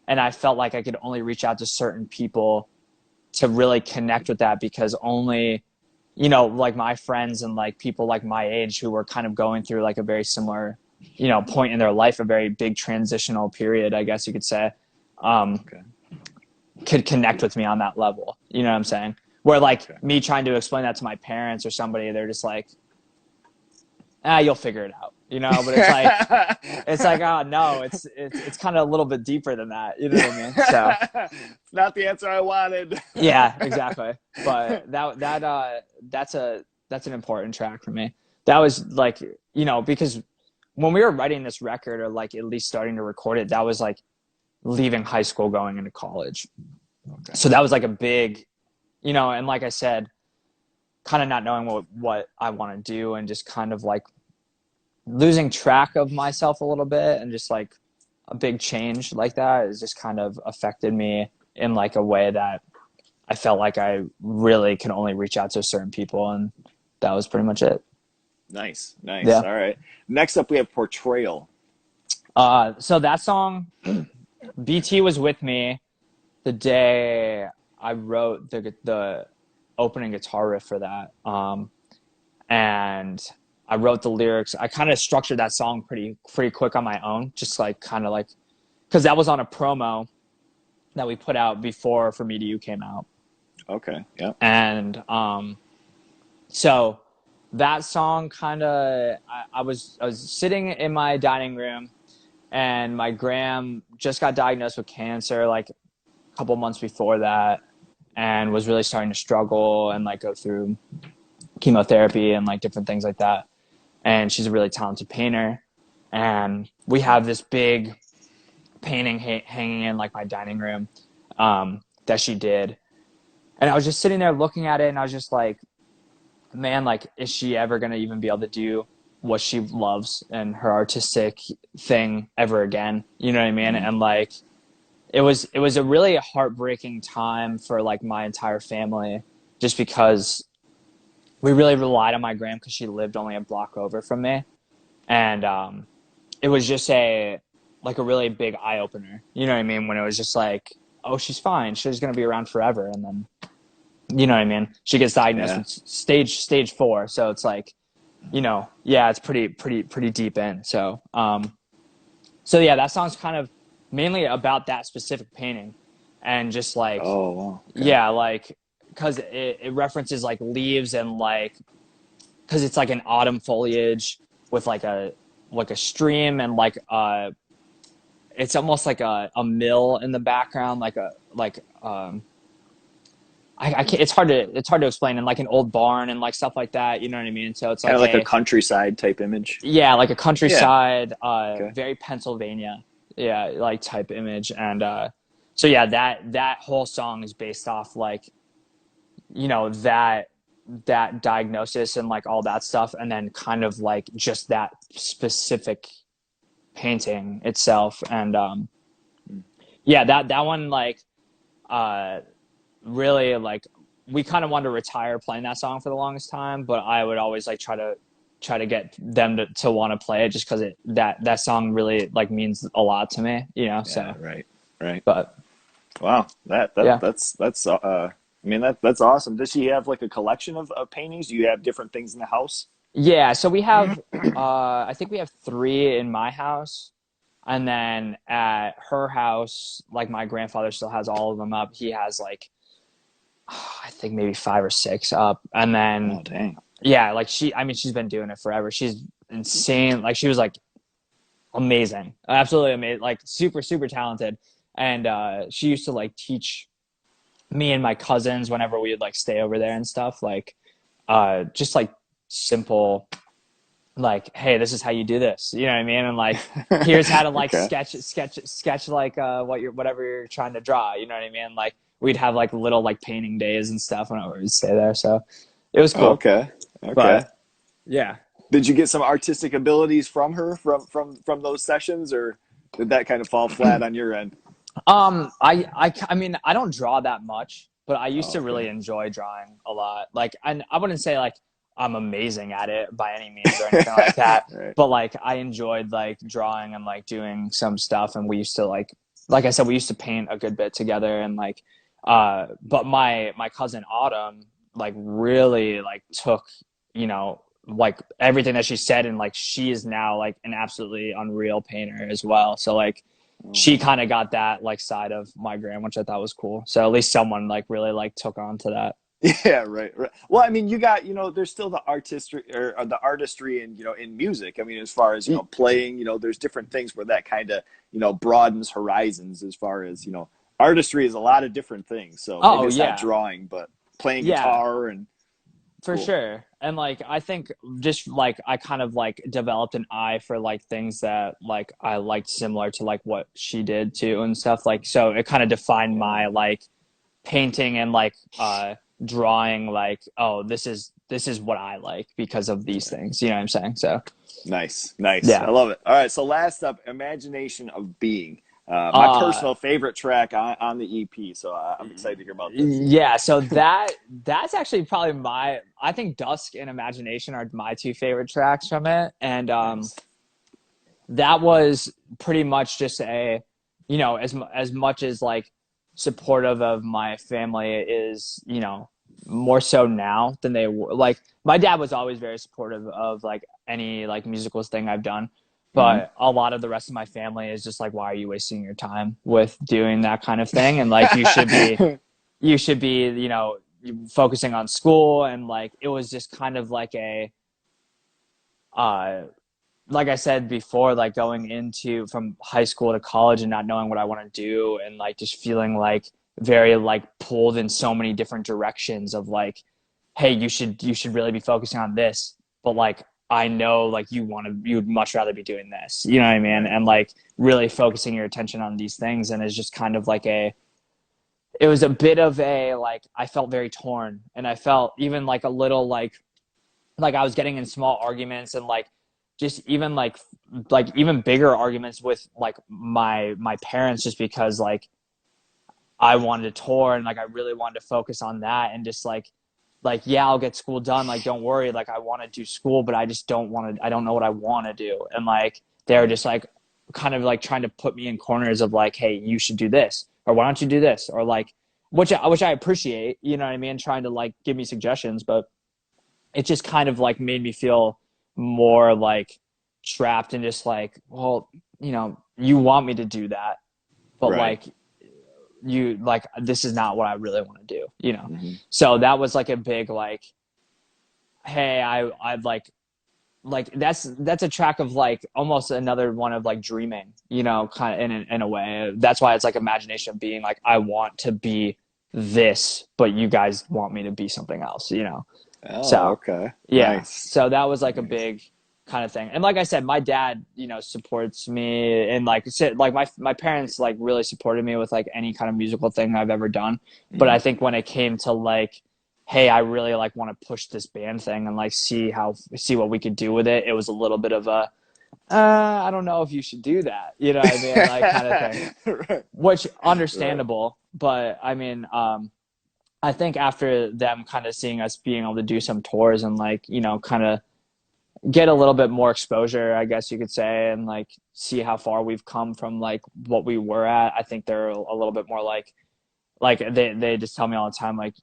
And I felt like I could only reach out to certain people to really connect with that because only, like my friends and like people like my age who were kind of going through like a very similar, point in their life, a very big transitional period, I guess you could say, Okay. could connect with me on that level. You know what I'm saying? Where like Okay. me trying to explain that to my parents or somebody, they're just like, you'll figure it out, but it's like, oh no, it's kind of a little bit deeper than that. You know what I mean? So It's not the answer I wanted. yeah, exactly. But that's an important track for me. That was like, because when we were writing this record or like at least starting to record it, that was like leaving high school, going into college. Okay. So that was like a big, and like I said, kind of not knowing what I want to do and just kind of like losing track of myself a little bit, and just like a big change like that has just kind of affected me in like a way that I felt like I really can only reach out to certain people, and that was pretty much it. Nice. Nice. Yeah. All right. Next up, we have Portrayal. So that song, BT was with me the day I wrote the opening guitar riff for that. And I wrote the lyrics. I kind of structured that song pretty quick on my own, just like kind of like, because that was on a promo that we put out before For Me to You came out. Okay. Yep. And so that song kind of, I was sitting in my dining room, and my gram just got diagnosed with cancer like a couple months before that, and was really starting to struggle and like go through chemotherapy and like different things like that. And she's a really talented painter, and we have this big painting hanging in like my dining room that she did. And I was just sitting there looking at it, and I was just like, man, like, is she ever going to even be able to do what she loves and her artistic thing ever again? You know what I mean? Mm-hmm. And like, it was a really heartbreaking time for like my entire family, just because we really relied on my gram because she lived only a block over from me. And it was just a really big eye opener. You know what I mean? When it was just like, oh, she's fine. She's going to be around forever. And then, you know what I mean? She gets diagnosed with stage 4. So it's like, yeah, it's pretty deep in. So, so yeah, that song's kind of mainly about that specific painting, and just like, Oh, wow. Okay. yeah, like, because it references like leaves and like, because it's like an autumn foliage with like a stream and like it's almost like a mill in the background, like a like I can't, it's hard to explain, and like an old barn and like stuff like that, you know what I mean? So it's Kind like of like a a, countryside type image. yeah, like a Yeah. countryside, Okay. very Pennsylvania, yeah, like type image. And so yeah, that whole song is based off like, that diagnosis and like all that stuff, and then kind of like just that specific painting itself. And yeah, that one, like, uh really, like, we kind of wanted to retire playing that song for the longest time, but I would always like try to get them to want to play it, just because that song really like means a lot to me, Yeah. so. Right. Right. But Wow. yeah, That's I mean, that's awesome. Does she have like a collection of paintings? Do you have different things in the house? yeah, so we have I think we have three in my house, and then at her house, like, my grandfather still has all of them up. He has like, I think maybe five or six up. And then, Oh, dang. yeah, like, I mean, she's been doing it forever. She's insane. Like, she was like amazing, absolutely amazing, like super, super talented. And she used to like teach me and my cousins whenever we would like stay over there and stuff, like just like simple, like, hey, this is how you do this, you know what I mean? And like, here's how to like Okay. sketch like whatever you're trying to draw, you know what I mean? Like, we'd have like little like painting days and stuff whenever we'd stay there, so it was cool. Okay. Okay. But yeah. Did you get some artistic abilities from her from those sessions, or did that kind of fall flat on your end? I mean, I don't draw that much, but I used Oh, to okay. really enjoy drawing a lot. Like, and I wouldn't say like I'm amazing at it by any means or anything like that, Right. but like, I enjoyed like drawing and like doing some stuff. And we used to like I said, we used to paint a good bit together. And like, but my cousin Autumn like really like took, like everything that she said, and like, she is now like an absolutely unreal painter as well. So like, Oh, she wow. kind of got that like side of my gram, which I thought was cool. So at least someone like really like took on to that. Yeah, right, right. Well, I mean, you got, there's still the artistry or the artistry in, in music. I mean, as far as, playing, there's different things where that kind of, broadens horizons as far as, artistry is a lot of different things. So maybe Oh it's not yeah, drawing, but playing yeah, guitar and for cool. sure. And like, I think just like I kind of like developed an eye for like things that like I liked similar to like what she did too and stuff. Like, so it kind of defined Yeah. my like painting and like drawing, like, oh, this is what I like because of these Right. things. You know what I'm saying? So Nice, nice. I yeah. love it. All right, so last up, Imagination of Being. My Uh personal favorite track on the EP, so I'm excited to hear about this. Yeah, so that's actually probably I think Dusk and Imagination are my two favorite tracks from it. And Nice. that was pretty much just as much as like supportive of my family is, more so now than they were. Like, my dad was always very supportive of like any like musicals thing I've done, Hmm. but a lot of the rest of my family is just like, why are you wasting your time with doing that kind of thing? And like, you should be focusing on school. And like, it was just kind of like uh like I said before, like, going into from high school to college and not knowing what I want to do, and like just feeling like very like pulled in so many different directions of like, hey, you should really be focusing on this, but like, I know like you'd much rather be doing this, you know what I mean? Right. And like, really focusing your attention on these things. And it's just kind of like it was a bit of a, like, I felt very torn, and I felt even like a little like I was getting in small arguments, and like just even like even bigger arguments with like my parents, just because like I wanted to tour, and like I really wanted to focus on that, and just like, yeah, I'll get school done, like, don't worry, like, I want to do school, but I just I don't know what I want to do. And like, they're Right. just like kind of like trying to put me in corners of like, hey, you should do this, or why don't you do this, or like, which I appreciate, you know what I mean, trying to like give me suggestions. But it just kind of like made me feel more like trapped, and just like, well, you want me to do that, but Right. this is not what I really want to do, Mm-hmm. So that was like a big, like, hey, I'd like that's a track of like almost another one of like dreaming, kind of in a way. That's why it's like imagination being like, I want to be this, but you guys want me to be something else, Oh, So okay. yeah, Nice. so that was like a Nice. big kind of thing. And like I said, my dad, supports me, and like said, like my parents like really supported me with like any kind of musical thing I've ever done. But I Mm-hmm. think when it came to like, hey, I really like want to push this band thing and like see what we could do with it, it was a little bit of a I don't know if you should do that, what I mean, like kind of thing. Right. Which Right. understandable, but I mean, I think after them kind of seeing us being able to do some tours and like, kind of get a little bit more exposure, I guess you could say, and like see how far we've come from like what we were at. I think they're a little bit more like they just tell me all the time, like,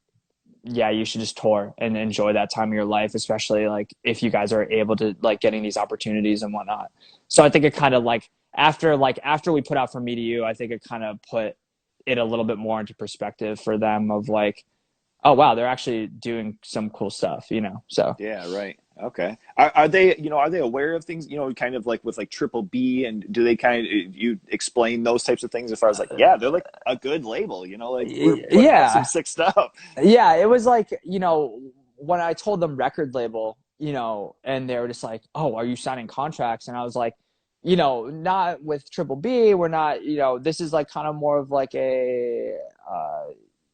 yeah, you should just tour and enjoy that time of your life, especially like if you guys are able to like getting these opportunities and whatnot. So I think it kind of like after we put out From Me to You, I think it kind of put it a little bit more into perspective for them of like, oh wow, they're actually doing some cool stuff, So Yeah, right. Okay. Are they, are they aware of things, kind of like with like Triple B, and do they kind of, you explain those types of things as far as like, yeah, they're like a good label, like we're putting out some yeah, sick stuff. yeah, it was like, when I told them record label, and they were just like, oh, are you signing contracts? And I was like, not with Triple B. We're not, this is like kind of more of like a,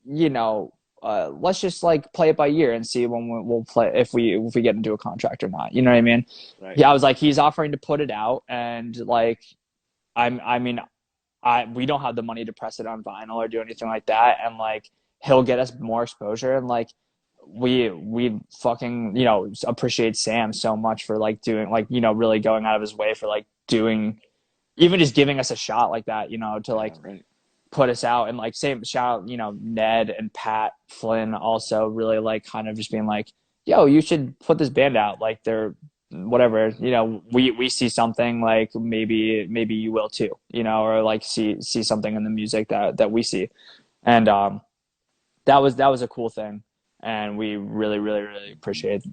you know, let's just like play it by ear and see when we'll play if we get into a contract or not. You know what I mean? Right. Yeah, I was like, he's offering to put it out, and like, I mean, we don't have the money to press it on vinyl or do anything like that, and like he'll get us more exposure, and like we fucking appreciate Sam so much for like doing like really going out of his way for like doing, even just giving us a shot like that, to Yeah, like right. put us out. And like same shout out, Ned and Pat Flynn also really like kind of just being like, yo, you should put this band out, like they're whatever, we see something, like maybe you will too, or like see something in the music that we see. And that was a cool thing, and we really really really appreciate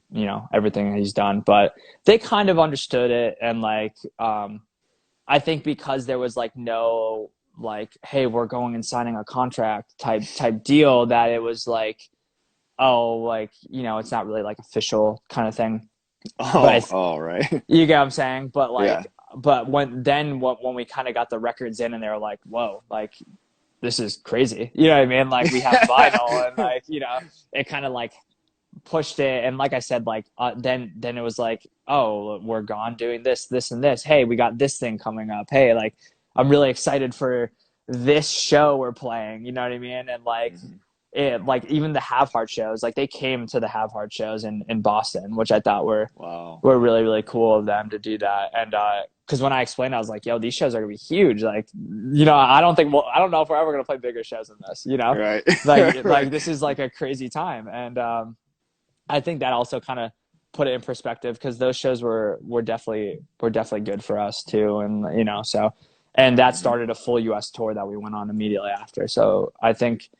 everything he's done. But they kind of understood it, and like I think because there was like no like, hey, we're going and signing a contract type deal, that it was like, oh, like it's not really like official kind of thing. But Oh, all right. you get what I'm saying? But Yeah. like, but when we kind of got the records in, and they were like, whoa, like this is crazy. You know what I mean? Like we have vinyl, and like, it kind of like pushed it. And like I said, like then it was like, oh, we're gone doing this and this. Hey, we got this thing coming up. Hey, like I'm really excited for this show we're playing. You know what I mean? And like Mhm. it, like even the Have Heart shows, like they came to the Have Heart shows in Boston, which I thought were Wow. really really cool of them to do that. And because when I explained, I was like, yo, these shows are gonna be huge. Like, I don't know if we're ever gonna play bigger shows than this. Right. Like Right. this is like a crazy time. And I think that also kind of put it in perspective, because those shows were definitely good for us too. And so, and that Mhm. started a full US tour that we went on immediately after. So I think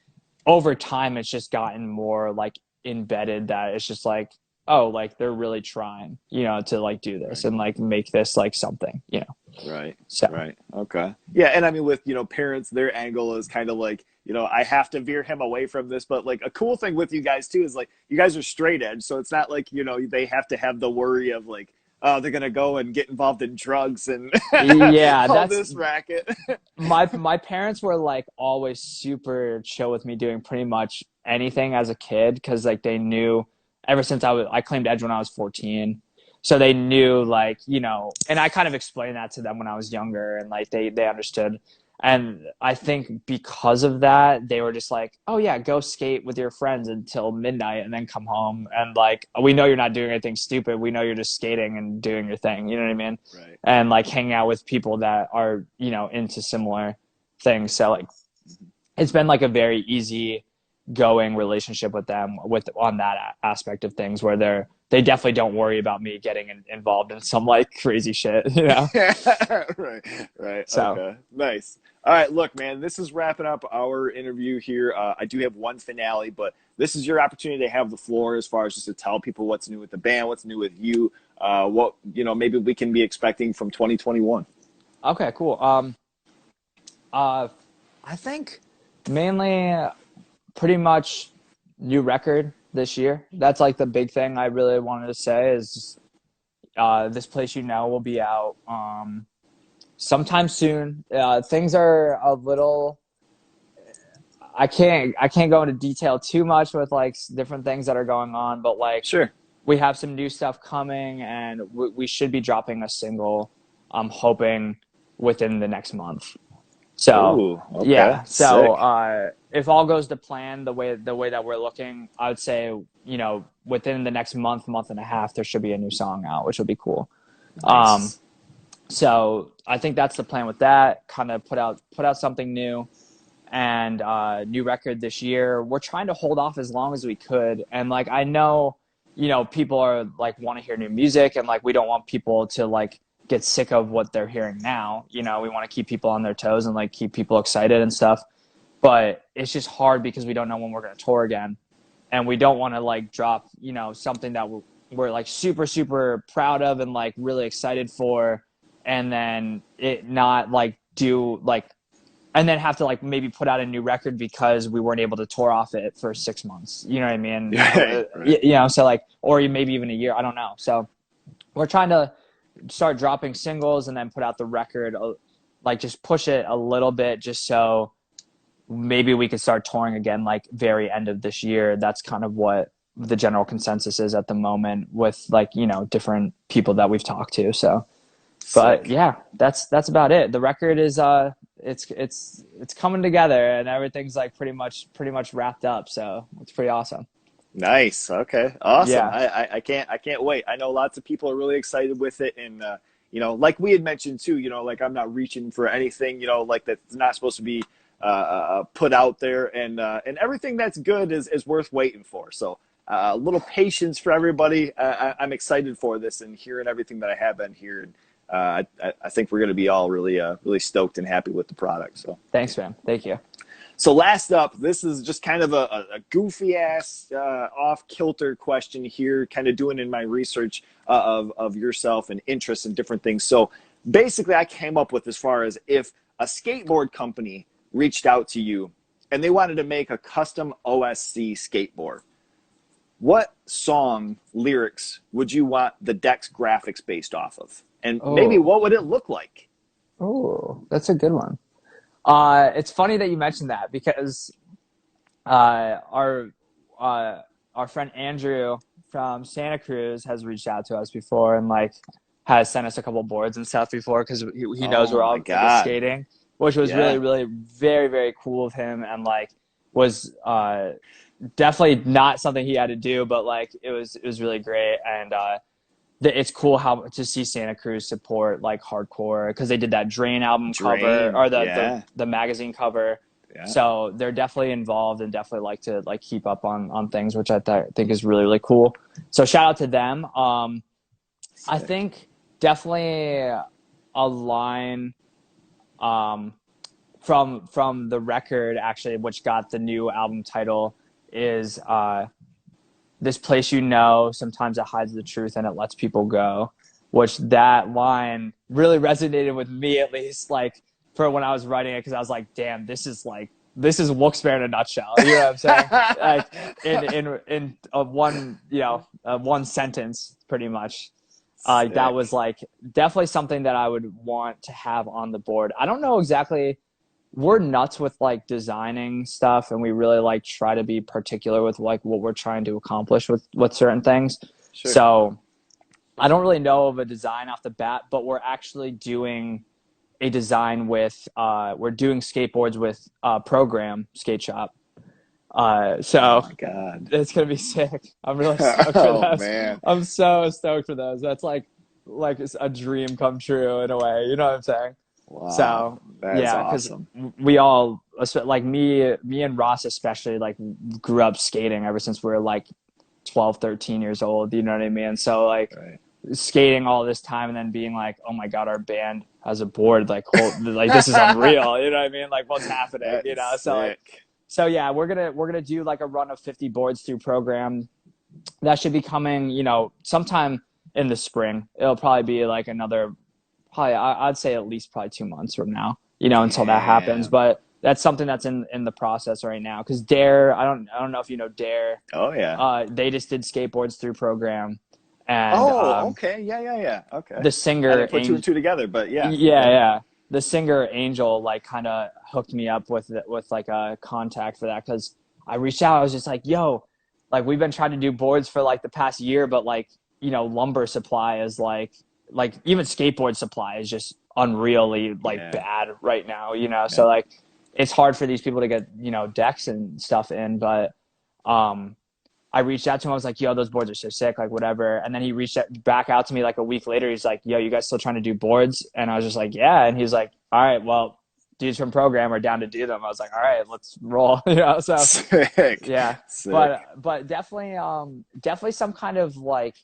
over time it's just gotten more like embedded, that it's just like, oh, like they're really trying, to like do this Right. and like make this like something. Right. So Right. Okay. Yeah, and I mean with, parents, their angle is kind of like, I have to veer him away from this, but like a cool thing with you guys too is like you guys are straight edge, so it's not like, they have to have the worry of like, oh, they're gonna go and get involved in drugs and yeah, all that's this racket. my parents were like always super chill with me doing pretty much anything as a kid, because like they knew ever since I claimed edge when I was 14. So they knew, like, and I kind of explained that to them when I was younger, and like they understood. And I think because of that, they were just like, oh yeah, go skate with your friends until midnight and then come home, and like we know you're not doing anything stupid, we know you're just skating and doing your thing, you know what I mean? Right. And like hanging out with people that are into similar things. So like it's been like a very easy going relationship with them on that aspect of things, where they definitely don't worry about me getting involved in some like crazy shit, you know? Right, right. So, Okay, nice. All right, look, man, this is wrapping up our interview here. I do have one finale, but this is your opportunity to have the floor as far as just to tell people what's new with the band, what's new with you, what, maybe we can be expecting from 2021. okay, cool. I think mainly pretty much new record this year. That's like the big thing I really wanted to say is This Place You Know will be out sometime soon. Things are a little. I can't go into detail too much with like different things that are going on, but like Sure. we have some new stuff coming, and we should be dropping a single. I'm hoping within the next month. So Ooh, okay, yeah, so sick. if all goes to plan, the way that we're looking, I would say within the next month and a half, there should be a new song out, which would be cool. Um, Nice. so I think that's the plan with that. Kind of put out something new, and new record this year. We're trying to hold off as long as we could, and like I know, people are like want to hear new music, and like we don't want people to like get sick of what they're hearing now. We want to keep people on their toes and like keep people excited and stuff. But it's just hard because we don't know when we're going to tour again, and we don't want to like drop something that we're like super super proud of and like really excited for, and then it not like do like and then have to like maybe put out a new record because we weren't able to tour off it for 6 months. You know what I mean? Right, right. So like, or maybe even a year. I don't know. So we're trying to start dropping singles and then put out the record, like just push it a little bit just so maybe we could start touring again like very end of this year. That's kind of what the general consensus is at the moment with like different people that we've talked to. So but Sick. yeah, that's about it. The record is it's coming together, and everything's like pretty much wrapped up, so it's pretty awesome. Nice. Okay. Awesome. Yeah. I can't wait. I know lots of people are really excited with it, and like we had mentioned too. Like I'm not reaching for anything. Like that's not supposed to be put out there, and everything that's good is worth waiting for. So a little patience for everybody. I'm excited for this and hearing everything that I have been hearing. I think we're going to be all really really stoked and happy with the product. So Thanks, man. Thank you. so last up, this is just kind of a goofy ass off kilter question here, kind of doing in my research of yourself and interests in different things. So basically, I came up with as far as if a skateboard company reached out to you and they wanted to make a custom OSC skateboard, what song lyrics would you want the Dex graphics based off of? And maybe Oh, what would it look like? that's a good one. It's funny that you mentioned that because our our friend Andrew from Santa Cruz has reached out to us before and like has sent us a couple boards and stuff before because he knows Oh we're my all into God. skating, which was really Yeah. really very very cool of him, and like was definitely not something he had to do, but like it was really great. And it's cool how to see Santa Cruz support like hardcore because they did that Drain album cover Drain. or Yeah. the magazine cover. Yeah. So they're definitely involved and definitely like to like keep up on things, which I think is really really cool. So shout out to them. I Sick. think definitely a line um, from the record actually, which got the new album title, is "This Place You Know. Sometimes it hides the truth and it lets people go," which that line really resonated with me at least. Like for when I was writing it, because I was like, "Damn, this is Wilkes-Barre in a nutshell." You know what I'm saying? Like in a one one sentence, pretty much. That was Sick. like definitely something that I would want to have on the board. I don't know exactly. We're nuts with like designing stuff, and we really like try to be particular with like what we're trying to accomplish with certain things. Sure. So I don't really know of a design off the bat, but we're actually doing a design with we're doing skateboards with Program Skate Shop. Oh So my God. it's gonna be sick. I'm really stoked for Oh those. man. I'm so stoked for those. That's like it's a dream come true in a way. You know what I'm saying? Wow, So that's yeah, because awesome. we all like me and Ross especially like grew up skating ever since we were like 12, 13 years old. You know what I mean? So like Right. skating all this time and then being like, oh my god, our band has a board. Like this is unreal. You know what I mean? Like what's happening? That You is know? So like sick. so yeah, we're gonna do like a run of 50 boards through program. That should be coming, sometime in the spring. It'll probably be like another, probably I'd say at least probably 2 months from now, until that happens. Damn. But that's something that's in the process right now. Because Dare, I don't know if you know Dare. Oh yeah. They just did skateboards through program, and Oh, okay. Yeah, yeah, yeah. Okay. the I singer didn't put two and two together, but yeah. yeah, Okay. yeah. The singer Angel like kind of hooked me up with like a contact for that because I reached out. I was just like, "Yo, like we've been trying to do boards for like the past year, but like lumber supply is like even skateboard supply is just unreally like Yeah. bad right now. Yeah. So like it's hard for these people to get decks and stuff in, but um I reached out to him. I was like, yo, those boards are so sick, like whatever. And then he reached back out to me like a week later. He's like, yo, you guys still trying to do boards? And I was just like, yeah. And he's like, all right, well, dudes from program are down to do them. I was like, all right, let's roll. So Sick. yeah, Sick. but definitely some kind of like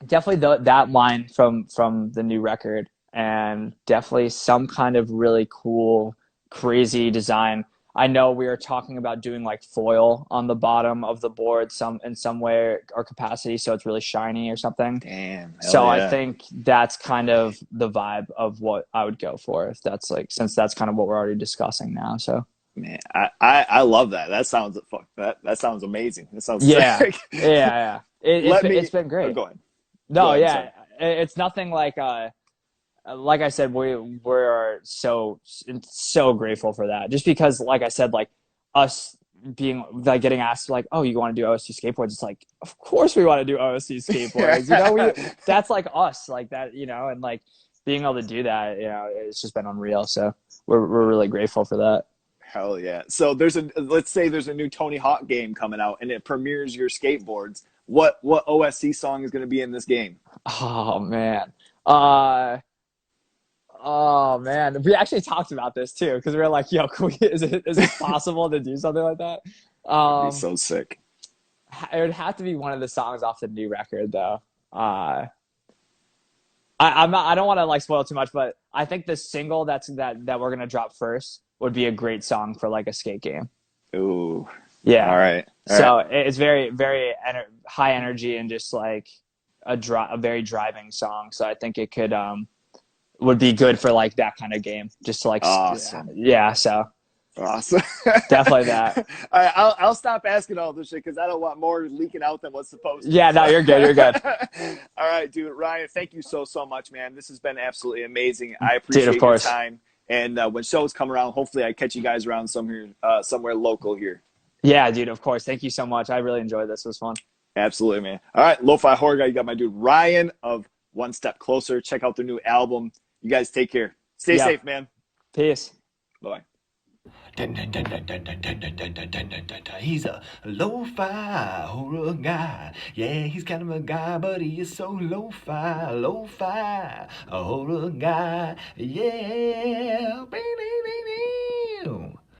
definitely that line from the new record, and definitely some kind of really cool, crazy design. I know we were talking about doing like foil on the bottom of the board in some way or capacity, so it's really shiny or something. Damn. So Hell I yeah. think that's kind of the vibe of what I would go for, if that's like, since that's kind of what we're already discussing now. So Man, I love that. That sounds that sounds amazing. That sounds yeah, sick. yeah, yeah. Let It's me been oh, great. go ahead. Go No, ahead. I'm sorry. yeah, it's nothing like I said, we're so grateful for that. Just because, like I said, like us being like getting asked like, oh, you want to do OST skateboards? It's like, of course we want to do OST skateboards. We that's like us, like that, and like being able to do that, it's just been unreal. So we're really grateful for that. Hell yeah. So let's say there's a new Tony Hawk game coming out and it premieres your skateboards. What OSC song is going to be in this game? Oh man. Uh Oh man, we actually talked about this too because we were like, "Yo, is it possible to do something like that?" It'd be Um, so sick. it would have to be one of the songs off the new record, though. I'm not. I don't want to like spoil too much, but I think the single that we're gonna drop first would be a great song for like a skate game. Ooh. All Yeah. right. All right. So it's very very high energy and just like a very driving song. So I think it could would be good for like that kind of game. Just to like Awesome. yeah. So Awesome. definitely that. All right, I'll stop asking all this shit because I don't want more leaking out than what's supposed to. Yeah, no, So. you're good. You're good. All right, dude. Ryan, thank you so much, man. This has been absolutely amazing. I Dude, appreciate of your course. time. And when shows come around, hopefully I catch you guys around somewhere local here. Yeah, dude, of course. Thank you so much. I really enjoyed this. It was fun. Absolutely, man. All right, Lo-Fi Horror Guy, you got my dude Ryan of One Step Closer. Check out their new album. You guys take care. Stay Yeah. safe, man. Peace. Bye-bye. He's a lo-fi horror guy. Yeah, he's kind of a guy, but he is so lo-fi, a horror guy. Yeah, baby.